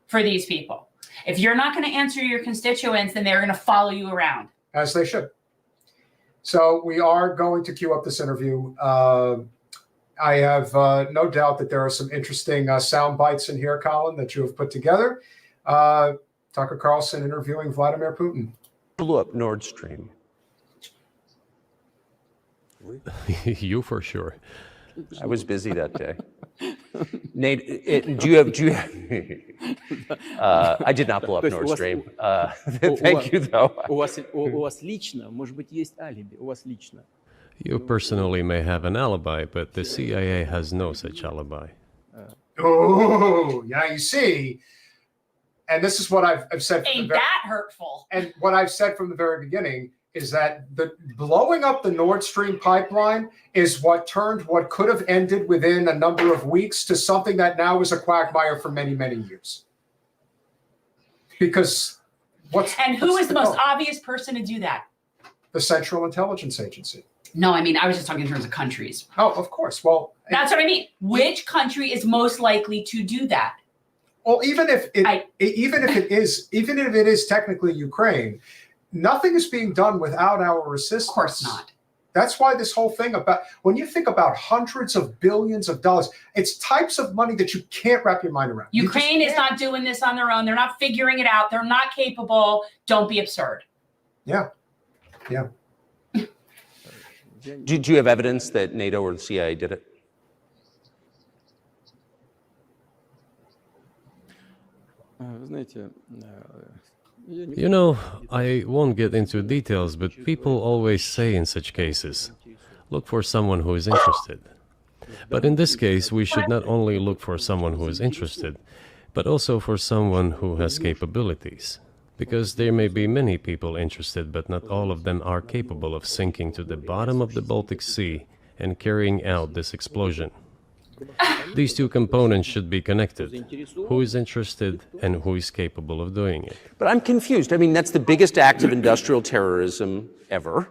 for these people. If you're not going to answer your constituents, then they're going to follow you around. As they should. So we are going to queue up this interview. I have no doubt that there are some interesting sound bites in here, Colin, that you have put together. Tucker Carlson interviewing Vladimir Putin. Blew up Nord Stream. You for sure. I was busy that day. Nate, do you have? I did not blow up Nord Stream. Thank you, though. У вас лично, может быть, есть алиби. У вас лично. You personally may have an alibi, but the CIA has no such alibi. Oh, yeah, you see, and this is what I've said. Ain't that hurtful? And what I've said from the very beginning is that the blowing up the Nord Stream pipeline is what turned what could have ended within a number of weeks to something that now is a quagmire for many, many years. Because who is the most obvious person to do that? The Central Intelligence Agency. No, I mean, I was just talking in terms of countries. Oh, of course. Well, that's what I mean. Which country is most likely to do that? Well, even if it is technically Ukraine, nothing is being done without our assistance. Of course not. That's why this whole thing when you think about hundreds of billions of dollars, it's types of money that you can't wrap your mind around. Ukraine is not doing this on their own. They're not figuring it out. They're not capable. Don't be absurd. Yeah. Do you have evidence that NATO or the CIA did it? You know, I won't get into details, but people always say in such cases, look for someone who is interested. But in this case, we should not only look for someone who is interested, but also for someone who has capabilities. Because there may be many people interested, but not all of them are capable of sinking to the bottom of the Baltic Sea and carrying out this explosion. These two components should be connected. Who is interested and who is capable of doing it? But I'm confused. I mean, that's the biggest act of industrial terrorism ever.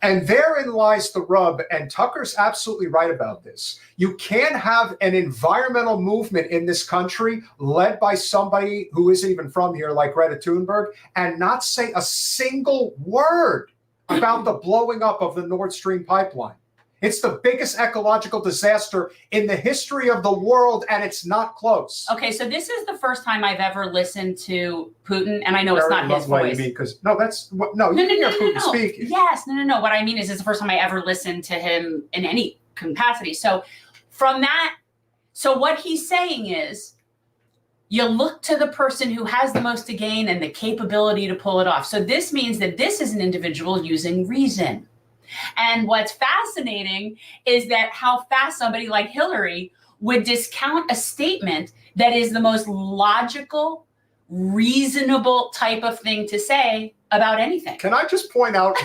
And therein lies the rub, and Tucker's absolutely right about this. You can't have an environmental movement in this country led by somebody who isn't even from here, like Greta Thunberg, and not say a single word about the blowing up of the Nord Stream pipeline. It's the biggest ecological disaster in the history of the world, and it's not close. Okay, so this is the first time I've ever listened to Putin, and I know it's not his voice. Because you hear Putin speak. Yes, no. What I mean is, it's the first time I ever listened to him in any capacity. So what he's saying is, you look to the person who has the most to gain and the capability to pull it off. So this means that this is an individual using reason. And what's fascinating is that how fast somebody like Hillary would discount a statement that is the most logical, reasonable type of thing to say about anything. Can I just point out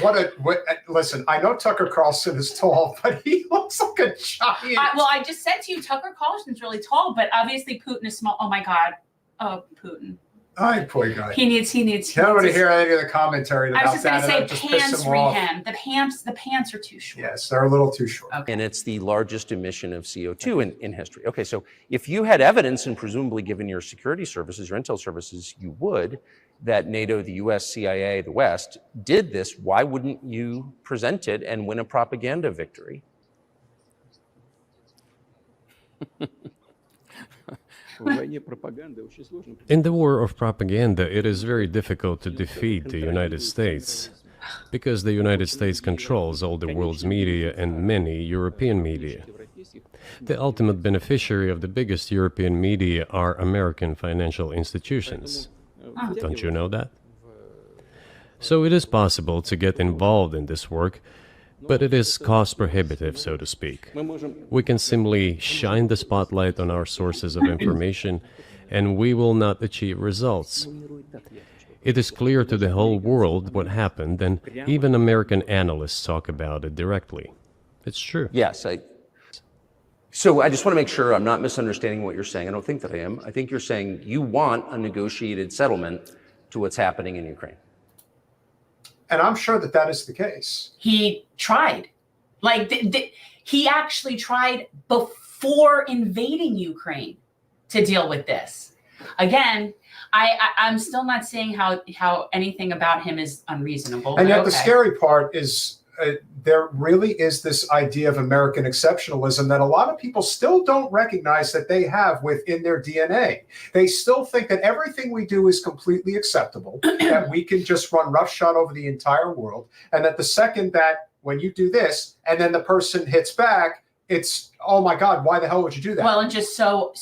listen, I know Tucker Carlson is tall, but he looks like a giant. I just said to you, Tucker Carlson's really tall, but obviously Putin is small. Oh my God. Oh, Putin. Ay, poor guy. He needs. I don't want to hear any of the commentary about I was just that. going That to just say pissed pants him for off. him. The pants are too short. Yes, they're a little too short. Okay. And it's the largest emission of CO2 in history. Okay, so if you had evidence, and presumably given your security services, your intel services, you would, that NATO, the US, CIA, the West did this, why wouldn't you present it and win a propaganda victory? In the war of propaganda, it is very difficult to defeat the United States because the United States controls all the world's media and many European media. The ultimate beneficiary of the biggest European media are American financial institutions. Don't you know that? So it is possible to get involved in this work, but it is cost prohibitive, so to speak. We can simply shine the spotlight on our sources of information, and we will not achieve results. It is clear to the whole world what happened, and even American analysts talk about it directly. It's true. Yes. So I just want to make sure I'm not misunderstanding what you're saying. I don't think that I am. I think you're saying you want a negotiated settlement to what's happening in Ukraine. And I'm sure that that is the case. He tried. Like, he actually tried before invading Ukraine to deal with this. Again, I'm still not seeing how anything about him is unreasonable. And yet the scary part is there really is this idea of American exceptionalism that a lot of people still don't recognize that they have within their DNA. They still think that everything we do is completely acceptable, that we can just run roughshod over the entire world, and that the second that when you do this and then the person hits back, it's, oh my God, why the hell would you do that? Well, and just so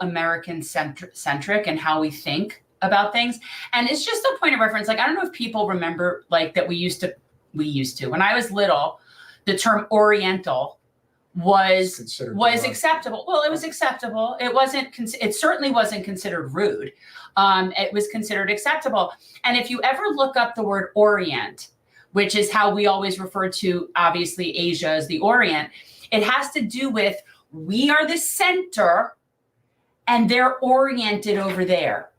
American centric and how we think about things. And it's just a point of reference. Like, I don't know if people remember, like, that we used to, when I was little, the term Oriental was acceptable. Well, it was acceptable. It certainly wasn't considered rude. It was considered acceptable. And if you ever look up the word Orient, which is how we always refer to, obviously, Asia as the Orient, it has to do with, we are the center and they're oriented over there.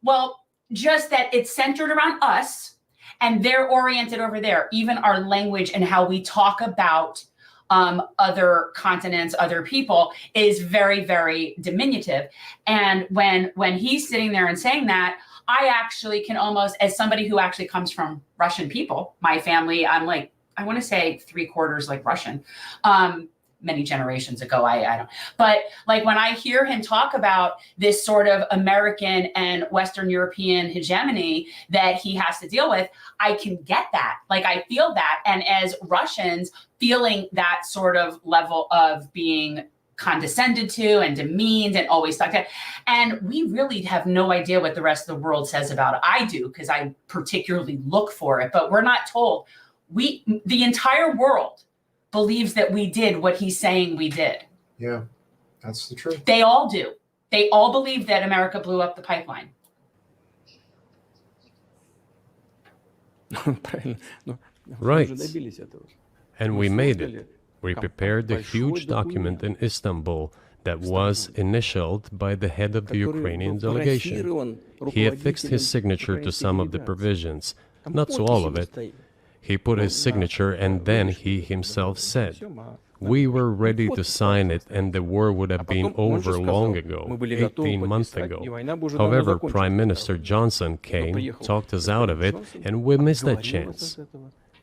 Well, just that it's centered around us and they're oriented over there. Even our language and how we talk about other continents, other people is very, very diminutive. And when he's sitting there and saying that, I actually can almost, as somebody who actually comes from Russian people, my family, I'm like, I want to say 3/4 like Russian. Many generations ago, I don't. But like when I hear him talk about this sort of American and Western European hegemony that he has to deal with, I can get that. Like, I feel that. And as Russians, feeling that sort of level of being condescended to and demeaned and always talked to. And we really have no idea what the rest of the world says about it. I do, because I particularly look for it, but we're not told. The entire world believes that we did what he's saying we did. Yeah, that's the truth. They all do. They all believe that America blew up the pipeline. Right. And we made it. We prepared a huge document in Istanbul that was initialed by the head of the Ukrainian delegation. He affixed his signature to some of the provisions, not to all of it. He put his signature, and then he himself said, we were ready to sign it and the war would have been over long ago, 18 months ago. However, Prime Minister Johnson came, talked us out of it, and we missed that chance.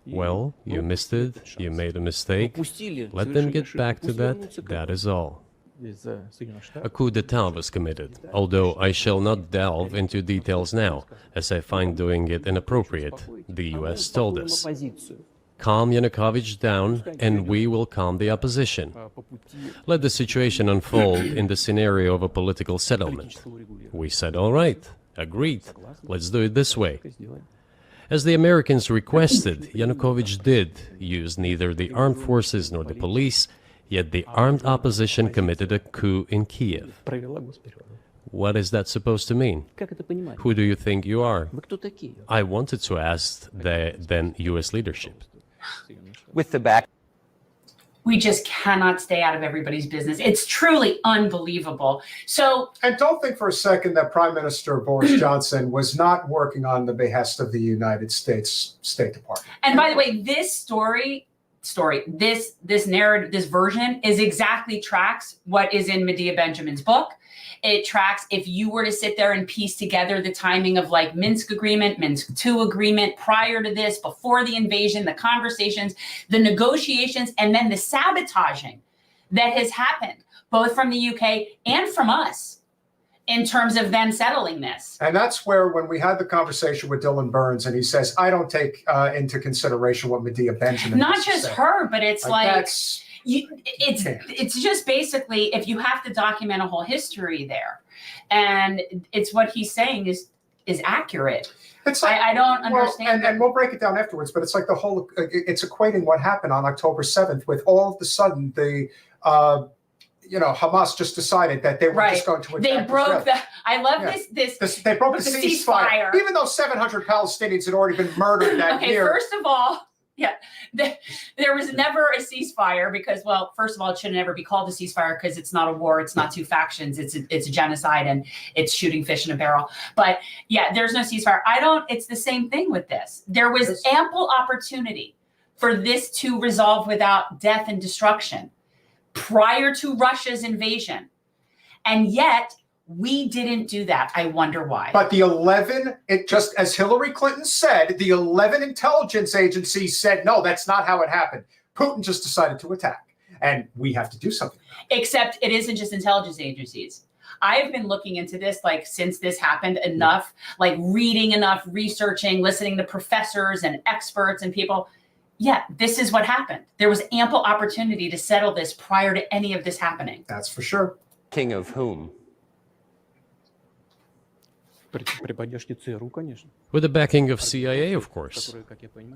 Well, you missed it, you made a mistake. Let them get back to that, that is all. A coup d'etat was committed, although I shall not delve into details now, as I find doing it inappropriate, the US told us. Calm Yanukovych down, and we will calm the opposition. Let the situation unfold in the scenario of a political settlement. We said, all right, agreed, let's do it this way. As the Americans requested, Yanukovych did use neither the armed forces nor the police, yet the armed opposition committed a coup in Kiev. What is that supposed to mean? Who do you think you are? I wanted to ask the then U.S. leadership. With the back. We just cannot stay out of everybody's business. It's truly unbelievable. So, and don't think for a second that Prime Minister Boris Johnson was not working on the behest of the United States State Department. And by the way, this this narrative, this version is exactly tracks what is in Medea Benjamin's book. It tracks, if you were to sit there and piece together the timing of like Minsk agreement, Minsk II agreement, prior to this, before the invasion, the conversations, the negotiations, and then the sabotaging that has happened, both from the UK and from us, in terms of them settling this. And that's where, when we had the conversation with Dylan Burns, and he says, I don't take into consideration what Medea Benjamin Not just her, but it's like it's just basically, if you have to document a whole history there, and it's what he's saying is accurate. It's like, I don't understand. And we'll break it down afterwards, but it's like the whole, it's equating what happened on October 7th with all of a sudden the, Hamas just decided that they were just going to attack. They broke I love this. They broke the ceasefire. Even though 700 Palestinians had already been murdered that year. Okay, first of all, there was never a ceasefire because, well, first of all, it should never be called a ceasefire because it's not a war. It's not two factions. It's a genocide, and it's shooting fish in a barrel. But yeah, there's no ceasefire. It's the same thing with this. There was ample opportunity for this to resolve without death and destruction prior to Russia's invasion. And yet we didn't do that. I wonder why. But the 11, just as Hillary Clinton said, the 11 intelligence agencies said, no, that's not how it happened. Putin just decided to attack, and we have to do something. Except it isn't just intelligence agencies. I've been looking into this, like, since this happened enough, like reading enough, researching, listening to professors and experts and people. Yeah, this is what happened. There was ample opportunity to settle this prior to any of this happening. That's for sure. King of whom? With the backing of CIA, of course.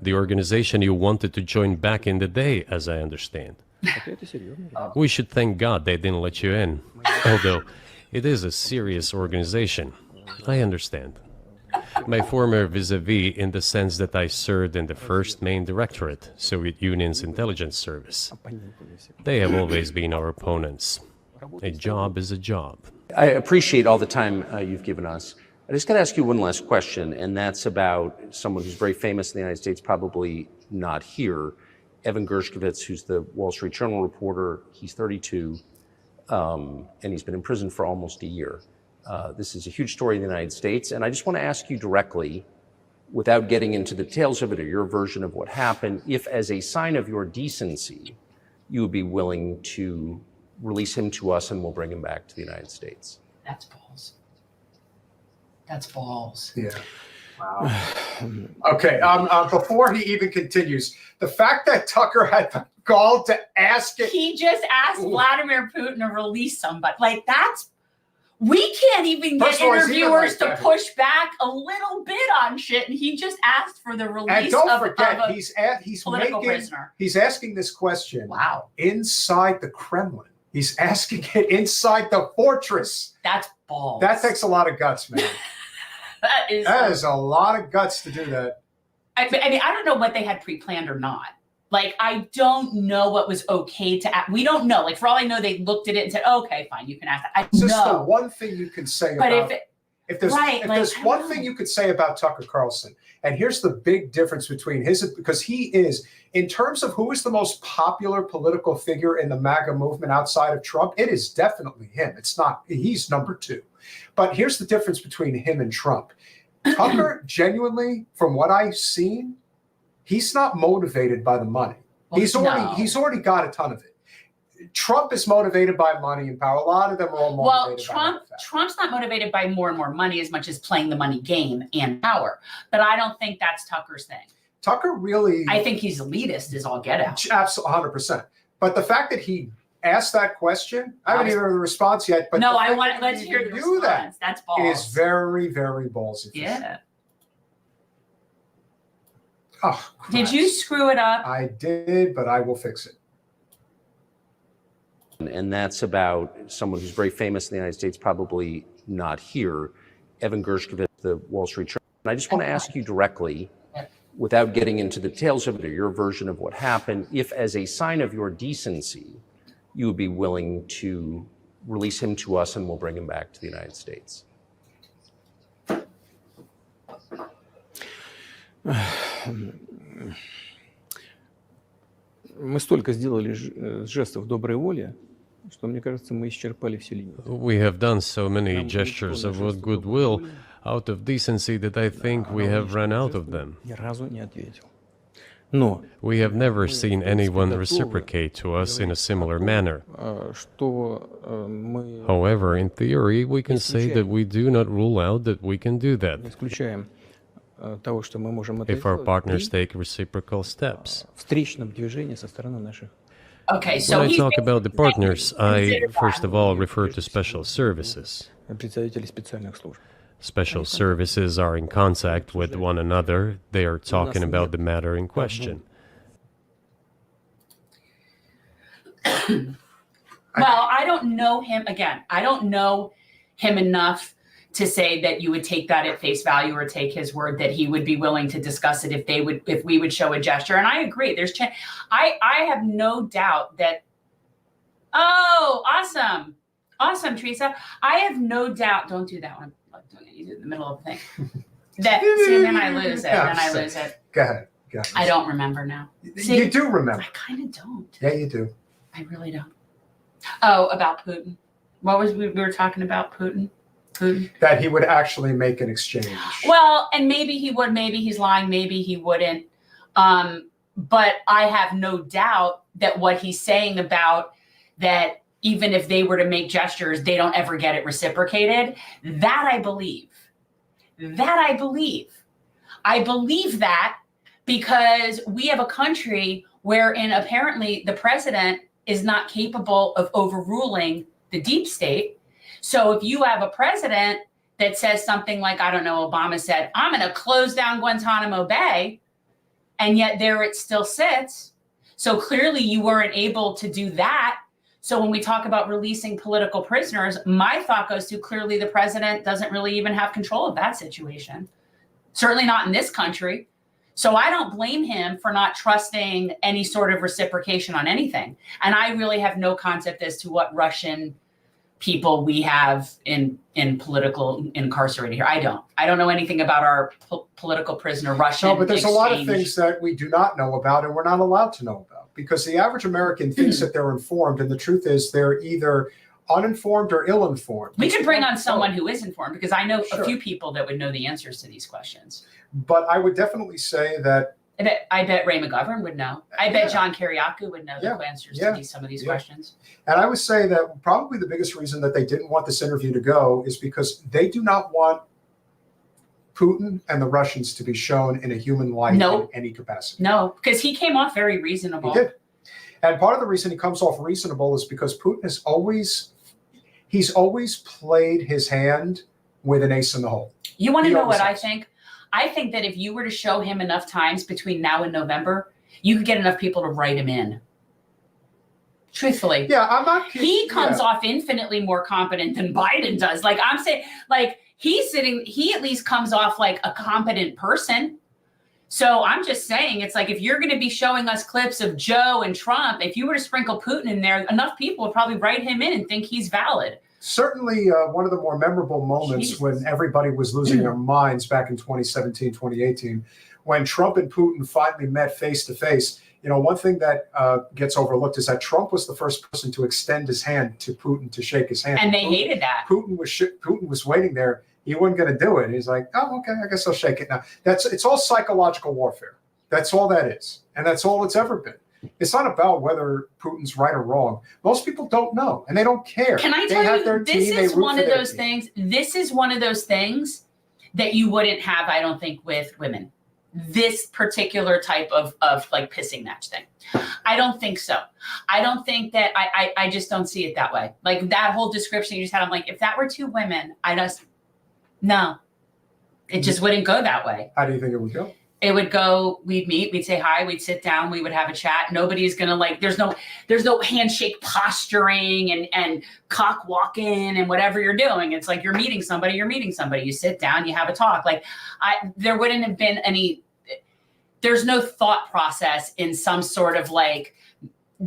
The organization you wanted to join back in the day, as I understand. We should thank God they didn't let you in. Although, it is a serious organization. I understand. My former vis-a-vis, in the sense that I served in the first main directorate, Soviet Union's intelligence service. They have always been our opponents. A job is a job. I appreciate all the time you've given us. I just got to ask you one last question, and that's about someone who's very famous in the United States, probably not here, Evan Gershkovich, who's the Wall Street Journal reporter. He's 32, and he's been in prison for almost a year. This is a huge story in the United States, and I just want to ask you directly, without getting into the details of it or your version of what happened, if as a sign of your decency, you would be willing to release him to us and we'll bring him back to the United States. That's balls. That's balls. Yeah. Wow. Okay. Before he even continues, the fact that Tucker had the gall to ask it. He just asked Vladimir Putin to release somebody. Like, we can't even get interviewers to push back a little bit on shit, and he just asked for the release of a he's political prisoner. He's asking this question. Wow. Inside the Kremlin. He's asking it inside the fortress. That's balls. That takes a lot of guts, man. That is a lot of guts to do that. I mean, I don't know what they had pre-planned or not. Like, I don't know what was okay to ask. We don't know. Like, for all I know, they looked at it and said, okay, fine, you can ask that. It's just the one thing you can say about it. If there's one thing you could say about Tucker Carlson, and here's the big difference between because he is, in terms of who is the most popular political figure in the MAGA movement outside of Trump, it is definitely him. It's not, he's number two. But here's the difference between him and Trump. Tucker, genuinely, from what I've seen, he's not motivated by the money. Well, he's already got a ton of it. Trump is motivated by money and power. A lot of them are all motivated by money. Trump's not motivated by more and more money as much as playing the money game and power. But I don't think that's Tucker's thing. Tucker really... I think he's elitist is all get out. Absolutely, 100%. But the fact that he asked that question, I haven't even heard the response yet. But no, let's hear the response. That's balls. It is very, very ballsy. Yeah. Oh, did you screw it up? I did, but I will fix it. And that's about someone who's very famous in the United States, probably not here, Evan Gershkovich, the Wall Street Journal. And I just want to ask you directly, without getting into the details of it or your version of what happened, if as a sign of your decency, you would be willing to release him to us and we'll bring him back to the United States. Мы столько сделали жестов доброй воли, что, мне кажется, мы исчерпали все лимиты. We have done so many gestures of goodwill out of decency that I think we have run out of them. Ни разу не ответил. Но we have never seen anyone reciprocate to us in a similar manner. However, in theory, we can say that we do not rule out that we can do that if our partners take reciprocal steps. Okay, so when I talk about the partners, I first of all refer to special services. Special services are in contact with one another. They are talking about the matter in question. Well, I don't know him, again, I don't know him enough to say that you would take that at face value or take his word that he would be willing to discuss it if we would show a gesture. And I agree. I have no doubt that, oh, awesome. Awesome, Teresa. I have no doubt, don't do that one. You do it in the middle of the thing. Then I lose it. Yeah, then I lose it. Go ahead. I don't remember now. See, you do remember. I kind of don't. Yeah, you do. I really don't. Oh, about Putin. What was we were talking about? Putin. That he would actually make an exchange. Well, and maybe he would. Maybe he's lying. Maybe he wouldn't. But I have no doubt that what he's saying about that, even if they were to make gestures, they don't ever get it reciprocated. That I believe. I believe that because we have a country wherein apparently the president is not capable of overruling the deep state. So if you have a president that says something like, I don't know, Obama said, I'm going to close down Guantanamo Bay, and yet there it still sits. So clearly you weren't able to do that. So when we talk about releasing political prisoners, my thought goes to clearly the president doesn't really even have control of that situation. Certainly not in this country. So I don't blame him for not trusting any sort of reciprocation on anything. And I really have no concept as to what Russian people we have in political incarcerated here. I don't know anything about our political prisoner Russian. No, but there's exchange. a lot of things that we do not know about and we're not allowed to know about because the average American thinks that they're informed, and the truth is they're either uninformed or ill-informed. We could bring on someone who is informed because I know a few people that would know the answers to these questions. But I would definitely say that I bet Ray McGovern would know. I bet John Kiriakou would know the answers to some of these questions. And I would say that probably the biggest reason that they didn't want this interview to go is because they do not want Putin and the Russians to be shown in a human light in any capacity. No, because he came off very reasonable. He did. And part of the reason he comes off reasonable is because Putin is he's always played his hand with an ace in the hole. You want to know what I think? I think that if you were to show him enough times between now and November, you could get enough people to write him in. Truthfully. Yeah, I'm not. He comes off infinitely more competent than Biden does. Like I'm saying, like he at least comes off like a competent person. So I'm just saying, it's like if you're going to be showing us clips of Joe and Trump, if you were to sprinkle Putin in there, enough people would probably write him in and think he's valid. Certainly one of the more memorable moments when everybody was losing their minds back in 2017, 2018, when Trump and Putin finally met face to face. You know, one thing that gets overlooked is that Trump was the first person to extend his hand to Putin to shake his hand. And they hated that. Putin was waiting there. He wasn't going to do it. He's like, oh, okay, I guess I'll shake it now. It's all psychological warfare. That's all that is. And that's all it's ever been. It's not about whether Putin's right or wrong. Most people don't know, and they don't care. Can I tell you, this is one of those things. This is one of those things that you wouldn't have, I don't think, with women. This particular type of like pissing match thing. I don't think so. I don't think that I just don't see it that way. Like that whole description you just had, I'm like, if that were two women, no, it just wouldn't go that way. How do you think it would go? It would go, we'd meet, we'd say hi, we'd sit down, we would have a chat. Nobody's going to there's no handshake posturing and cock walking and whatever you're doing. It's like you're meeting somebody. You sit down, you have a talk. Like there wouldn't have been any, there's no thought process in some sort of like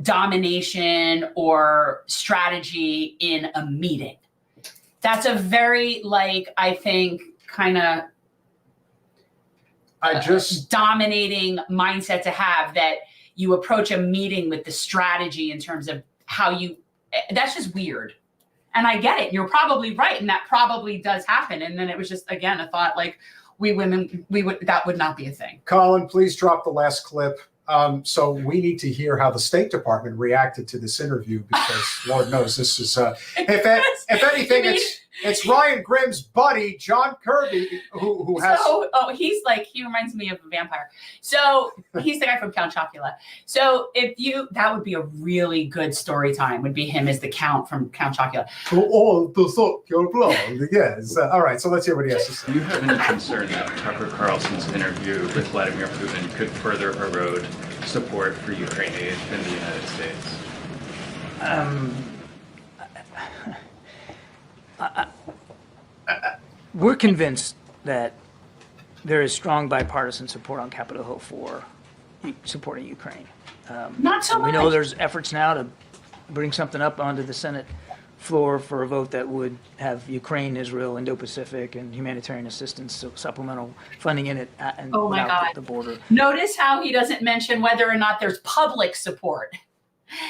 domination or strategy in a meeting. That's a very, like, I think, kind of dominating mindset to have, that you approach a meeting with the strategy in terms of how you, that's just weird. And I get it. You're probably right. And that probably does happen. And then it was just, again, a thought like, we women, that would not be a thing. Colin, please drop the last clip. So we need to hear how the State Department reacted to this interview, because Lord knows this is, if anything, it's Ryan Grimm's buddy, John Kirby, who has. He's like, he reminds me of a vampire. So he's the guy from Count Chocula. So that would be a really good story time, would be him as the Count from Count Chocula. Yes. All right. So let's hear what he has to say. Do you have any concern that Tucker Carlson's interview with Vladimir Putin could further erode support for Ukraine aid in the United States? We're convinced that there is strong bipartisan support on Capitol Hill for supporting Ukraine. Not so much. We know there's efforts now to bring something up onto the Senate floor for a vote that would have Ukraine, Israel, Indo-Pacific, and humanitarian assistance, so supplemental funding in it, and without the border. Notice how he doesn't mention whether or not there's public support.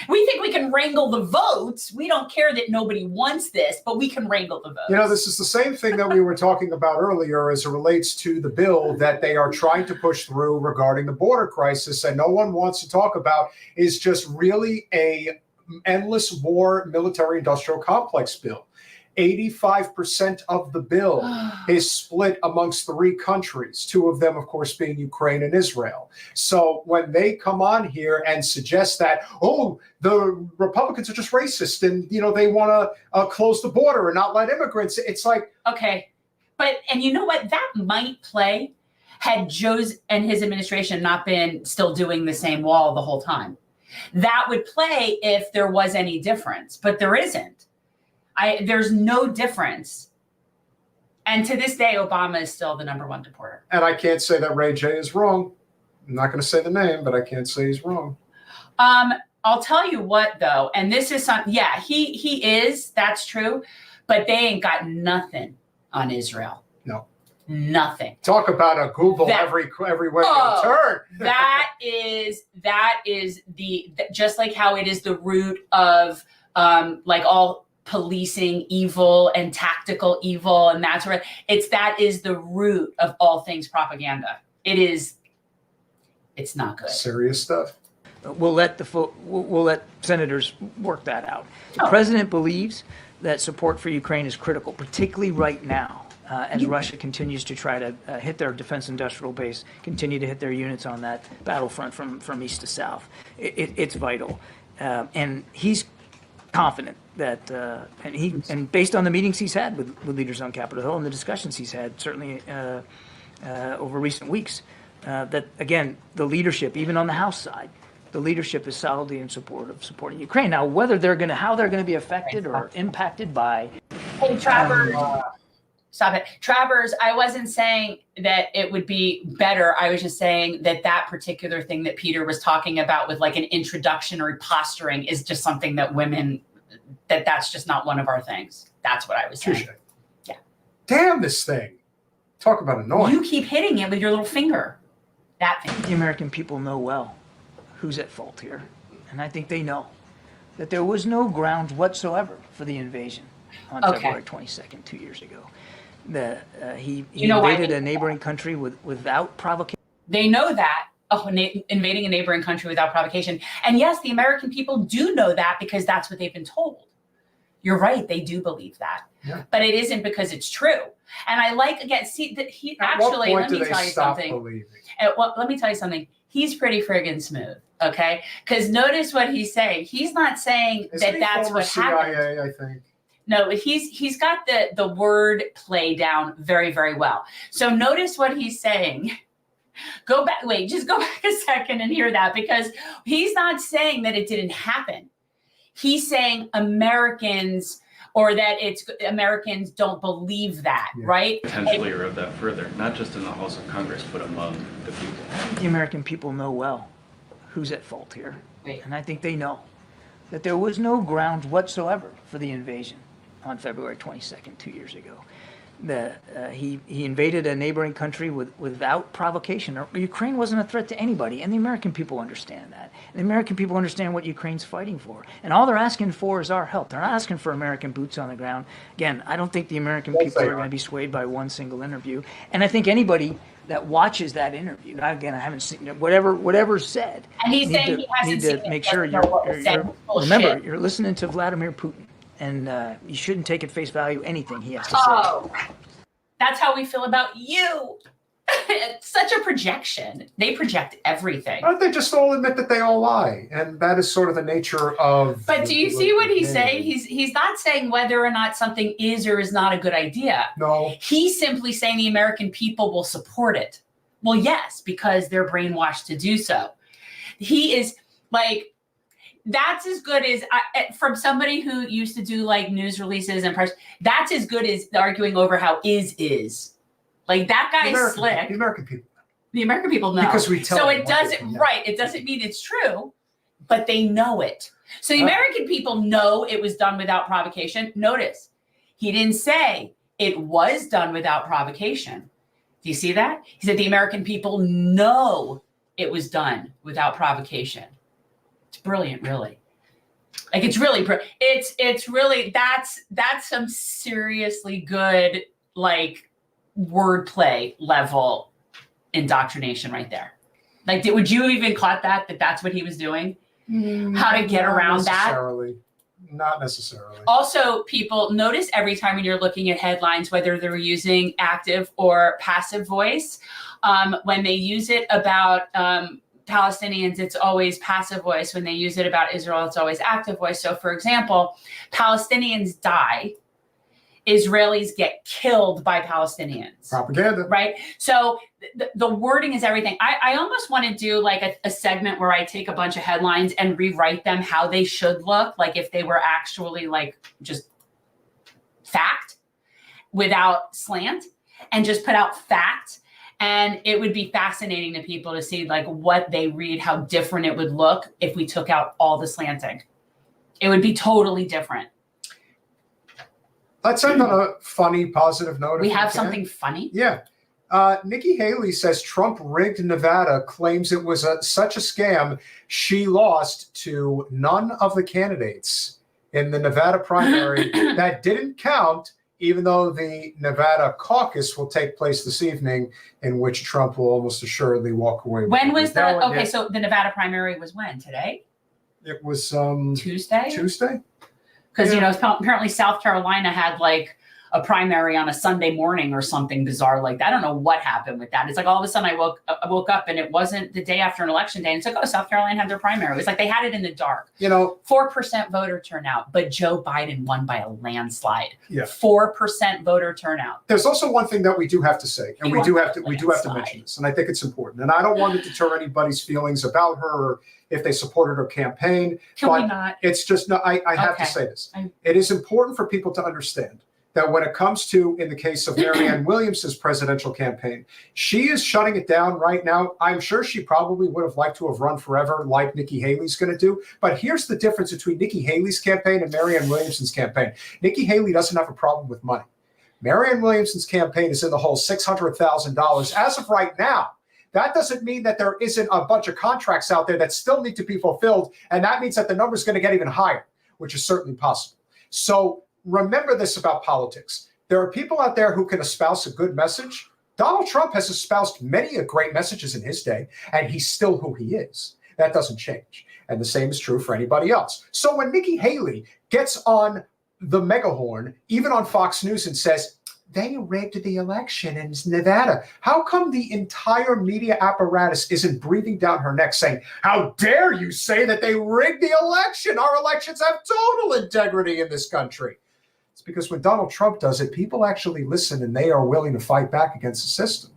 We think we can wrangle the votes. We don't care that nobody wants this, but we can wrangle the votes. You know, this is the same thing that we were talking about earlier as it relates to the bill that they are trying to push through regarding the border crisis, and no one wants to talk about, is just really a endless war military industrial complex bill. 85% of the bill is split amongst 3 countries, 2 of them, of course, being Ukraine and Israel. So when they come on here and suggest that, the Republicans are just racist and, they want to close the border and not let immigrants, it's like, okay. And you know what? That might play had Joe's and his administration not been still doing the same wall the whole time. That would play if there was any difference, but there isn't. There's no difference. And to this day, Obama is still the #1 deporter. And I can't say that Ray J is wrong. I'm not going to say the name, but I can't say he's wrong. I'll tell you what, though, and this is he is, that's true, but they ain't got nothing on Israel. No. Nothing. Talk about a Google every way you turn. that is just like how it is the root of like all policing evil and tactical evil, and that's where that is the root of all things propaganda. It's not good. Serious stuff. We'll let senators work that out. The president believes that support for Ukraine is critical, particularly right now, as Russia continues to try to hit their defense industrial base, continue to hit their units on that battlefront from east to south. It's vital, and he's confident that, and based on the meetings he's had with leaders on Capitol Hill and the discussions he's had, certainly over recent weeks, that again, the leadership, even on the House side, the leadership is solidly in support of supporting Ukraine. Now, how they're going to be affected or impacted by. Hey, Travers. Stop it. Travers, I wasn't saying that it would be better. I was just saying that particular thing that Peter was talking about with like an introductory posturing is just something that women, that's just not one of our things. That's what I was saying. Yeah. Damn this thing. Talk about annoying. You keep hitting it with your little finger. That thing. The American people know well who's at fault here. And I think they know that there was no grounds whatsoever for the invasion on February 22nd, 2 years ago. He invaded a neighboring country without provocation. They know that. Invading a neighboring country without provocation. And yes, the American people do know that because that's what they've been told. You're right. They do believe that. Yeah. But it isn't because it's true. And I let me tell you something. Let me tell you something. He's pretty friggin' smooth. Okay. Because notice what he's saying. He's not saying that's what happened. CIA, I think. No, he's got the word play down very, very well. So notice what he's saying. Just go back a second and hear that, because he's not saying that it didn't happen. He's saying Americans or that it's Americans don't believe that, right? Potentially erode that further, not just in the halls of Congress, but among the people. The American people know well who's at fault here. And I think they know that there was no grounds whatsoever for the invasion on February 22nd, 2 years ago. He invaded a neighboring country without provocation. Ukraine wasn't a threat to anybody, and the American people understand that. And the American people understand what Ukraine's fighting for. And all they're asking for is our help. They're not asking for American boots on the ground. Again, I don't think the American people are going to be swayed by one single interview. And I think anybody that watches that interview, again, I haven't seen whatever's said. And he's saying he hasn't seen it. Make sure remember, you're listening to Vladimir Putin. And you shouldn't take at face value anything he has to say. Oh, that's how we feel about you. It's such a projection. They project everything. Why don't they just all admit that they all lie? And that is sort of the nature of... But do you see what he's saying? He's not saying whether or not something is or is not a good idea. No. He's simply saying the American people will support it. Well, yes, because they're brainwashed to do so. He is like... That's as good as from somebody who used to do like news releases and press. That's as good as arguing over how is. Like that guy is slick. The American people. The American people know. Because we tell so them it doesn't right. It doesn't mean it's true, but they know it. So the American people know it was done without provocation. Notice he didn't say it was done without provocation. Do you see that? He said the American people know it was done without provocation. Brilliant, really. Like it's really it's really that's some seriously good like wordplay level indoctrination right there. Like would you even caught that's what he was doing? How to get around that? Not necessarily. Also, people notice every time when you're looking at headlines whether they're using active or passive voice. When they use it about Palestinians, it's always passive voice. When they use it about Israel, it's always active voice. So, for example, Palestinians die. Israelis get killed by Palestinians. Propaganda. Right? So the wording is everything. I almost want to do like a segment where I take a bunch of headlines and rewrite them how they should look, like if they were actually like just fact without slant, and just put out fact. And it would be fascinating to people to see like what they read, how different it would look if we took out all the slanting. It would be totally different. Let's end on a funny, positive note. We have something funny? Yeah. Nikki Haley says Trump rigged Nevada, claims it was such a scam. She lost to none of the candidates in the Nevada primary. That didn't count, even though the Nevada caucus will take place this evening, in which Trump will almost assuredly walk away. When was that? Okay, so the Nevada primary was when? Today? It was Tuesday? Tuesday? Because, you know, apparently South Carolina had like a primary on a Sunday morning or something bizarre like that. I don't know what happened with that. It's like all of a sudden I woke up and it wasn't the day after an election day. And it's like, oh, South Carolina had their primary. It was like they had it in the dark. You know, 4% voter turnout, but Joe Biden won by a landslide. Yeah. 4% voter turnout. There's also one thing that we do have to say, and we do have to mention this, and I think it's important. And I don't want to deter anybody's feelings about her or if they supported her campaign. Can we not? It's just no. I have to say this. It is important for people to understand that when it comes to, in the case of Marianne Williamson's presidential campaign, she is shutting it down right now. I'm sure she probably would have liked to have run forever like Nikki Haley's going to do. But here's the difference between Nikki Haley's campaign and Marianne Williamson's campaign. Nikki Haley doesn't have a problem with money. Marianne Williamson's campaign is in the hole $600,000 as of right now. That doesn't mean that there isn't a bunch of contracts out there that still need to be fulfilled. And that means that the number is going to get even higher, which is certainly possible. So remember this about politics. There are people out there who can espouse a good message. Donald Trump has espoused many great messages in his day, and he's still who he is. That doesn't change. And the same is true for anybody else. So when Nikki Haley gets on the megahorn, even on Fox News, and says, they rigged the election in Nevada, how come the entire media apparatus isn't breathing down her neck saying, how dare you say that they rigged the election? Our elections have total integrity in this country. It's because when Donald Trump does it, people actually listen and they are willing to fight back against the system.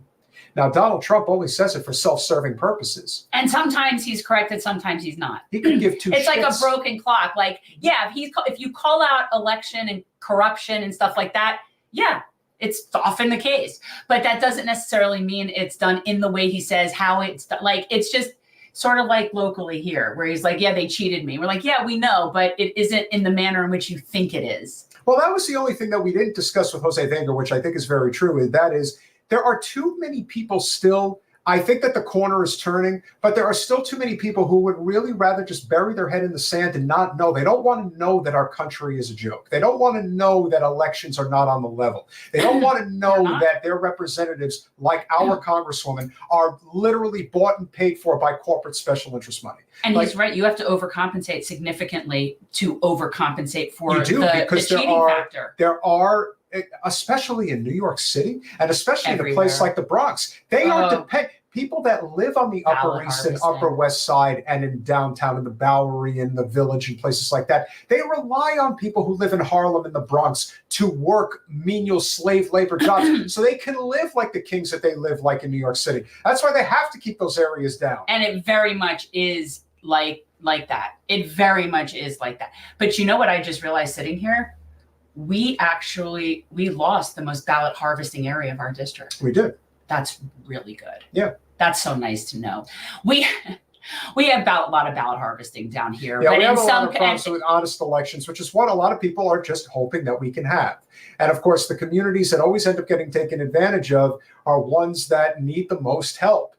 Now, Donald Trump only says it for self-serving purposes. And sometimes he's correct and sometimes he's not. He can give two It's like a shits. broken clock. Like, yeah, if you call out election and corruption and stuff like that, yeah, it's often the case. But that doesn't necessarily mean it's done in the way he says how it's done. Like, it's just sort of like locally here, where he's like, yeah, they cheated me. We're like, yeah, we know, but it isn't in the manner in which you think it is. Well, that was the only thing that we didn't discuss with Jose Vega, which I think is very true, and that is there are too many people still. I think that the corner is turning, but there are still too many people who would really rather just bury their head in the sand and not know. They don't want to know that our country is a joke. They don't want to know that elections are not on the level. They don't want to know that their representatives, like our congresswoman, are literally bought and paid for by corporate special interest money. And he's right. You have to overcompensate significantly to overcompensate for you do, the because cheating factor. There are, especially in New York City, and especially in a place Everywhere. like the Bronx, they are people that live on the Upper Ballot East and harvesting. Upper West Side and in downtown in the Bowery and the Village and places like that. They rely on people who live in Harlem and the Bronx to work menial slave labor jobs so they can live like the kings that they live like in New York City. That's why they have to keep those areas down. And it very much is like that. It very much is like that. But you know what I just realized sitting here? We lost the most ballot harvesting area of our district. We did. That's really good. Yeah. That's so nice to know. We have a lot of ballot harvesting down here. Yeah, but we in have a lot some of problems with honest elections, which is what a lot of people are just hoping that we can have. And of course, the communities that always end up getting taken advantage of are ones that need the most help.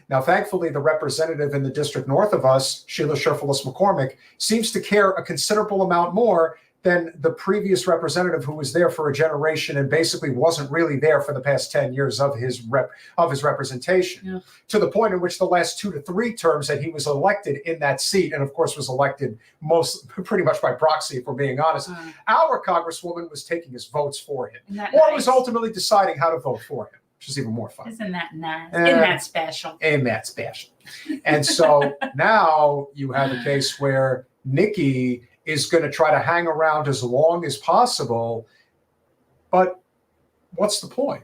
Now, thankfully, the representative in the district north of us, Sheila Sherfulis McCormick, seems to care a considerable amount more than the previous representative who was there for a generation and basically wasn't really there for the past 10 years of his representation, to the point in which the last 2 to 3 terms that he was elected in that seat, and of course was elected pretty much by proxy, if we're being honest, our congresswoman was taking his votes for him, or was ultimately deciding how to vote for him, which is even more fun. Isn't that nice? Isn't that special? Ain't that special? And so now you have a case where Nikki is going to try to hang around as long as possible. But what's the point?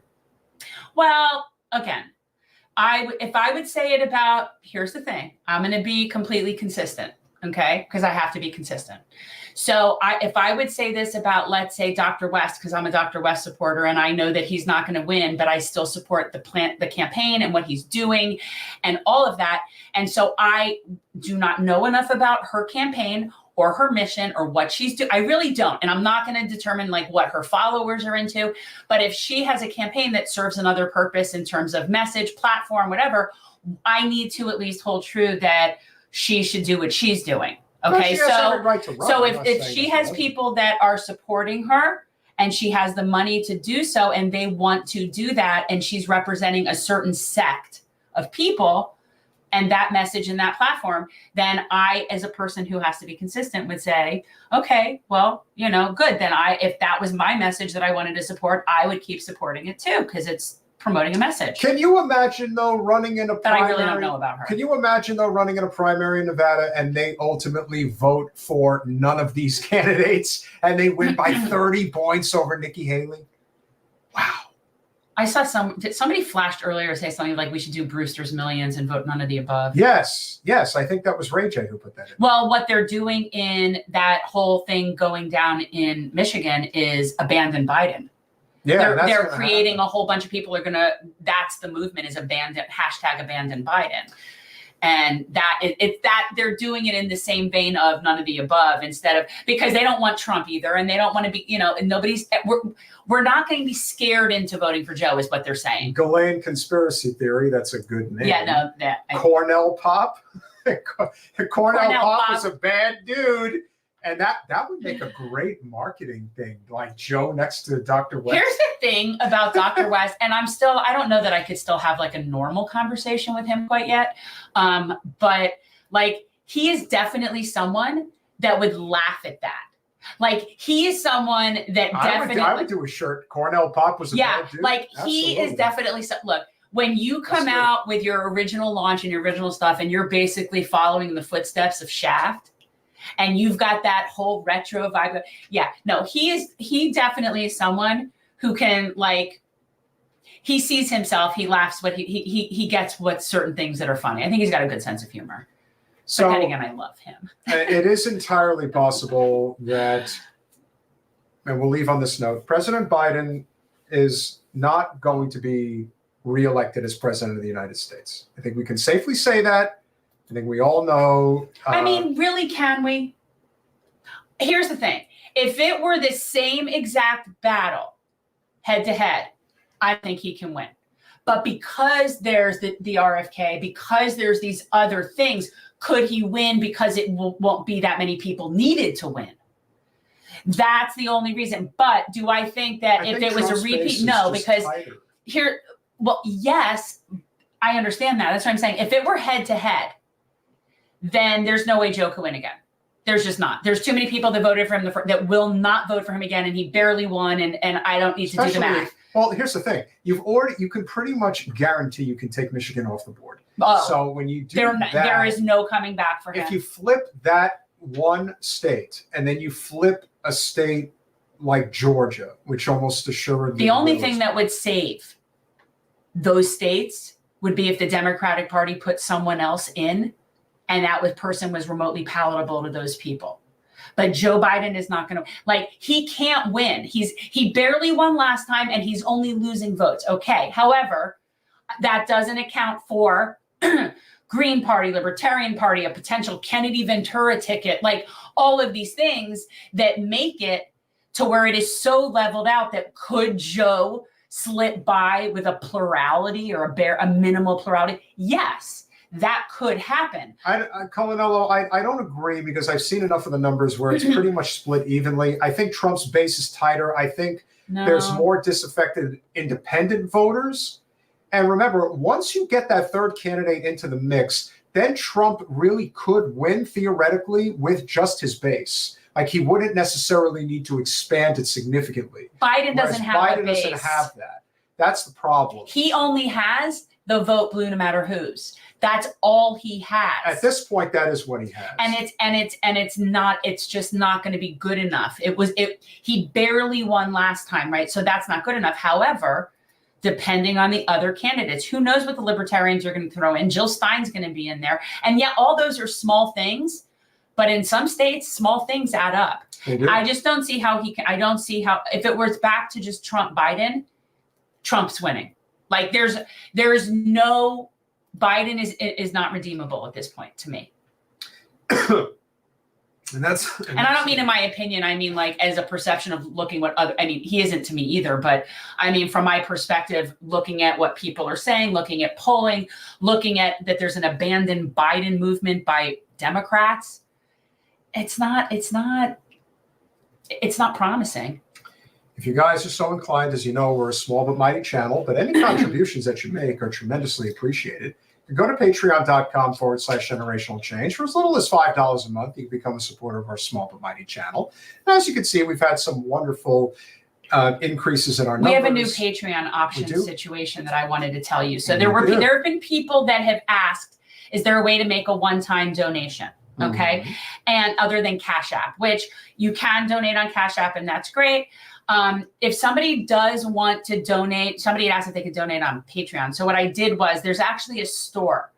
Well, again, if I would say it about, here's the thing, I'm going to be completely consistent, okay? Because I have to be consistent. So if I would say this about, let's say, Dr. West, because I'm a Dr. West supporter and I know that he's not going to win, but I still support the campaign and what he's doing and all of that. And so I do not know enough about her campaign or her mission or what she's doing. I really don't. And I'm not going to determine like what her followers are into. But if she has a campaign that serves another purpose in terms of message, platform, whatever, I need to at least hold true that she should do what she's doing. Okay. So if she has people that are supporting her and she has the money to do so and they want to do that and she's representing a certain sect of people, and that message and that platform, then I, as a person who has to be consistent, would say, okay, well, good. Then if that was my message that I wanted to support, I would keep supporting it too, because it's promoting a message. Can you imagine, though, running in a primary? But I really don't know about her. Can you imagine, though, running in a primary in Nevada and they ultimately vote for none of these candidates and they win by 30 points over Nikki Haley? Wow. I saw somebody flashed earlier say something like we should do Brewster's Millions and vote none of the above. Yes. I think that was Ray J who put that in. Well, what they're doing in that whole thing going down in Michigan is abandon Biden. Yeah, they're creating a whole bunch of people are gonna. That's the movement is abandon Biden. And that they're doing it in the same vein of none of the above instead of, because they don't want Trump either. And they don't want to be, and we're not going to be scared into voting for Joe is what they're saying. Ghislaine conspiracy theory. That's a good name. Yeah, no. Cornell Pop. Cornell Pop was a bad dude. And that would make a great marketing thing, like Joe next to Dr. West. Here's the thing about Dr. West, and I don't know that I could still have like a normal conversation with him quite yet. But like, he is definitely someone that would laugh at that. Like, he is someone that I would do a shirt. Cornell Pop was a bad dude. Like, he is definitely, look, when you come out with your original launch and your original stuff, and you're basically following the footsteps of Shaft, and you've got that whole retro vibe. Yeah, no, he definitely is someone who can like he sees himself, he laughs, what he gets what certain things that are funny. I think he's got a good sense of humor. So, but then again, I love him. It is entirely possible that, and we'll leave on this note, President Biden is not going to be reelected as president of the United States. I think we can safely say that. I think we all know. I mean, really, can we? Here's the thing. If it were the same exact battle, head to head, I think he can win. But because there's the RFK, because there's these other things, could he win because it won't be that many people needed to win? That's the only reason. But do I think that if it was a repeat? No, because here, well, yes, I understand that. That's what I'm saying. If it were head to head, then there's no way Joe could win again. There's just not. There's too many people that voted for him that will not vote for him again, and he barely won, and I don't need to do the math. Well, here's the thing. You can pretty much guarantee you can take Michigan off the board. Oh, so when you do there is no coming back for him. If you flip that one state, and then you flip a state like Georgia, which almost assuredly the only thing that would save those states would be if the Democratic Party put someone else in, and that person was remotely palatable to those people. But Joe Biden is not going to, he can't win. He barely won last time, and he's only losing votes. Okay. However, that doesn't account for Green Party, Libertarian Party, a potential Kennedy Ventura ticket, all of these things that make it to where it is so leveled out that could Joe slip by with a plurality or a minimal plurality? Yes. That could happen. Colinello, I don't agree, because I've seen enough of the numbers where it's pretty much split evenly. I think Trump's base is tighter. I think there's more disaffected independent voters. And remember, once you get that third candidate into the mix, then Trump really could win theoretically with just his base. He wouldn't necessarily need to expand it significantly. Biden doesn't have a base. Biden doesn't have that. That's the problem. He only has the vote blue no matter whose. That's all he has. At this point, that is what he has. It's just not going to be good enough. He barely won last time, right? So that's not good enough. However, depending on the other candidates, who knows what the libertarians are going to throw in? Jill Stein's going to be in there. And yeah, all those are small things, but in some states, small things add up. I just don't see how I don't see how, if it was back to just Trump Biden, Trump's winning. There's no, Biden is not redeemable at this point to me. And I don't mean in my opinion, I mean as a perception of looking what other, he isn't to me either, but I mean, from my perspective, looking at what people are saying, looking at polling, looking at that there's an abandoned Biden movement by Democrats. It's not promising. If you guys are so inclined, as you know, we're a small but mighty channel, but any contributions that you make are tremendously appreciated. You go to patreon.com/generational change. For as little as $5 a month, you can become a supporter of our small but mighty channel. And as you can see, we've had some wonderful increases in our numbers. We have a new Patreon option situation that I wanted to tell you. So there have been people that have asked, is there a way to make a one-time donation? Okay. And other than Cash App, which you can donate on Cash App, and that's great. If somebody does want to donate, somebody had asked if they could donate on Patreon. So what I did was, there's actually a store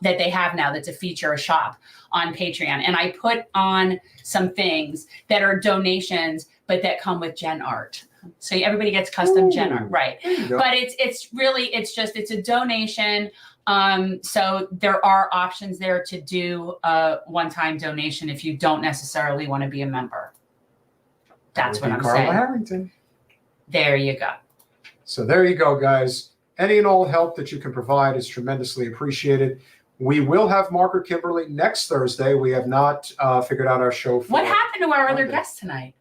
that they have now that's a feature, a shop on Patreon. And I put on some things that are donations, but that come with gen art. So everybody gets custom gen art, right? But it's a donation. So there are options there to do a one-time donation if you don't necessarily want to be a member. That's what I'm saying. Carla Harrington. There you go. So there you go, guys. Any and all help that you can provide is tremendously appreciated. We will have Margaret Kimberly next Thursday. We have not figured out our show for What happened to our other guest tonight?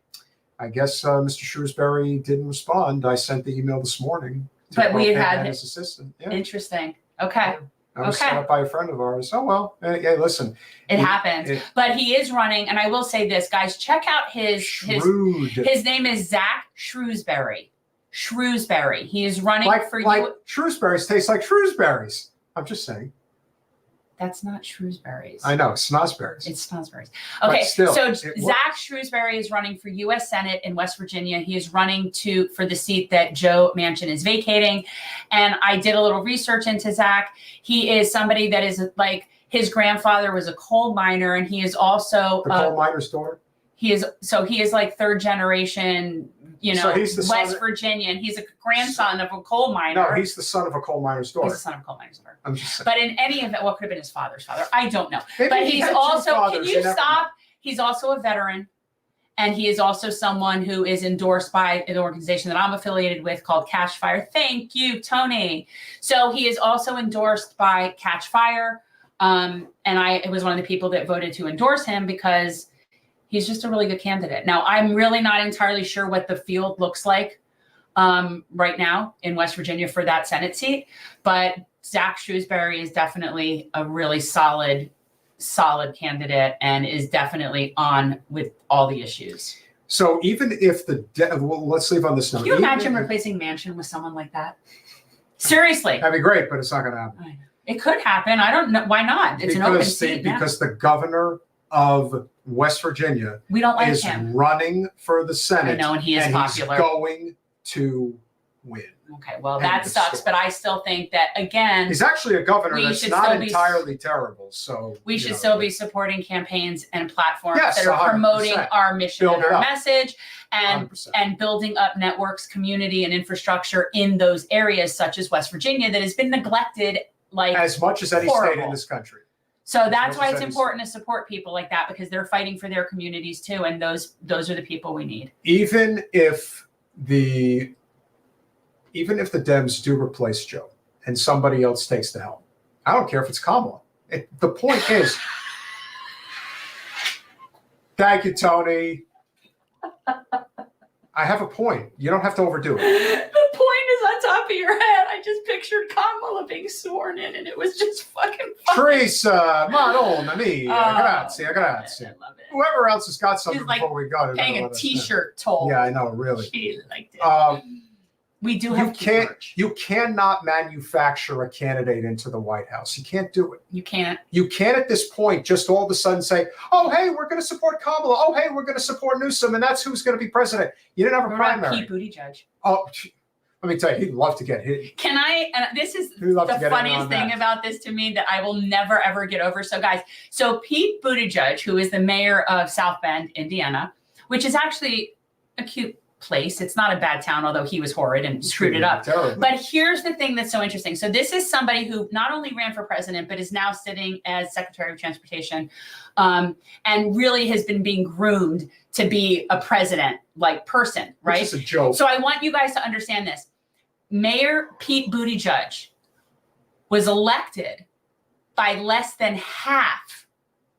I guess Mr. Shrewsbury didn't respond. I sent the email this morning. But we had his assistant. Yeah. Interesting. Okay. I was set up by a friend of ours. Oh, well. Hey, listen. It happens. But he is running. And I will say this, guys, check out his name is Zach Shrewsbury. Shrewsbury. He is running for you. Shrewsbury's taste like Shrewsbury's. I'm just saying. That's not Shrewsbury's. I know, Snosberry's. It's Snosberry's. But Okay, still, so it Zach Shrewsbury is running for U.S. Senate in West Virginia. He is running for the seat that Joe Manchin is vacating. And I did a little research into Zach. He is somebody that is like, his grandfather was a coal miner, and he is also the coal miner's daughter. He is like third generation, So he's the West Virginian. He's a grandson of a coal miner. No, he's the son of a coal miner's daughter. He's the son of a coal miner's daughter. I'm just saying. But in any event, what could have been his father's father? I don't know. Maybe but he he's had two also, fathers, can you you never stop? know. He's also a veteran. And he is also someone who is endorsed by an organization that I'm affiliated with called Catch Fire. Thank you, Tony. So he is also endorsed by Catch Fire. And I was one of the people that voted to endorse him because he's just a really good candidate. Now, I'm really not entirely sure what the field looks like right now in West Virginia for that Senate seat, but Zach Shrewsbury is definitely a really solid candidate and is definitely on with all the issues. So even if let's leave on this note. Can you imagine replacing Manchin with someone like that? Seriously. That'd be great, but it's not going to happen. It could happen. I don't know. Why not? It's an open seat now. Because the governor of West Virginia we don't like is him. Running for the Senate. I know, and he is popular. He's going to win. Okay, well, that sucks, but I still think that, again, he's actually a governor that's not entirely terrible. So we should still be supporting campaigns and platforms Yes, that are 100%. promoting our mission and our message and 100%. building up networks, community, and infrastructure in those areas, such as West Virginia, that has been neglected like as much as any state in this country. So that's why it's important to support people like that, because they're fighting for their communities too, and those are the people we need. Even if the Dems do replace Joe and somebody else takes the helm, I don't care if it's Kamala. The point is, thank you, Tony. I have a point. You don't have to overdo it. The point is on top of your head. I just pictured Kamala being sworn in, and it was just fucking funny. Teresa, Madonna mia, grazie. I love it. Whoever else has got something She's like before we go. paying a T-shirt toll. Yeah, I know, really. She liked it. We do have you cannot manufacture a candidate into the White House. You can't do it. You can't. You can't at this point just all of a sudden say, oh, hey, we're going to support Kamala. Oh, hey, we're going to support Newsom, and that's who's going to be president. You didn't have a primary. Pete Buttigieg. Oh, let me tell you, he'd love to get hit. Can I, and this is the funniest thing about this to me that I will never, ever get over. So guys, Pete Buttigieg, who is the mayor of South Bend, Indiana, which is actually a cute place. It's not a bad town, although he was horrid and screwed it up. Terrible. But here's the thing that's so interesting. So this is somebody who not only ran for president, but is now sitting as Secretary of Transportation, and really has been being groomed to be a president-like person, right? It's a joke. So I want you guys to understand this. Mayor Pete Buttigieg was elected by less than half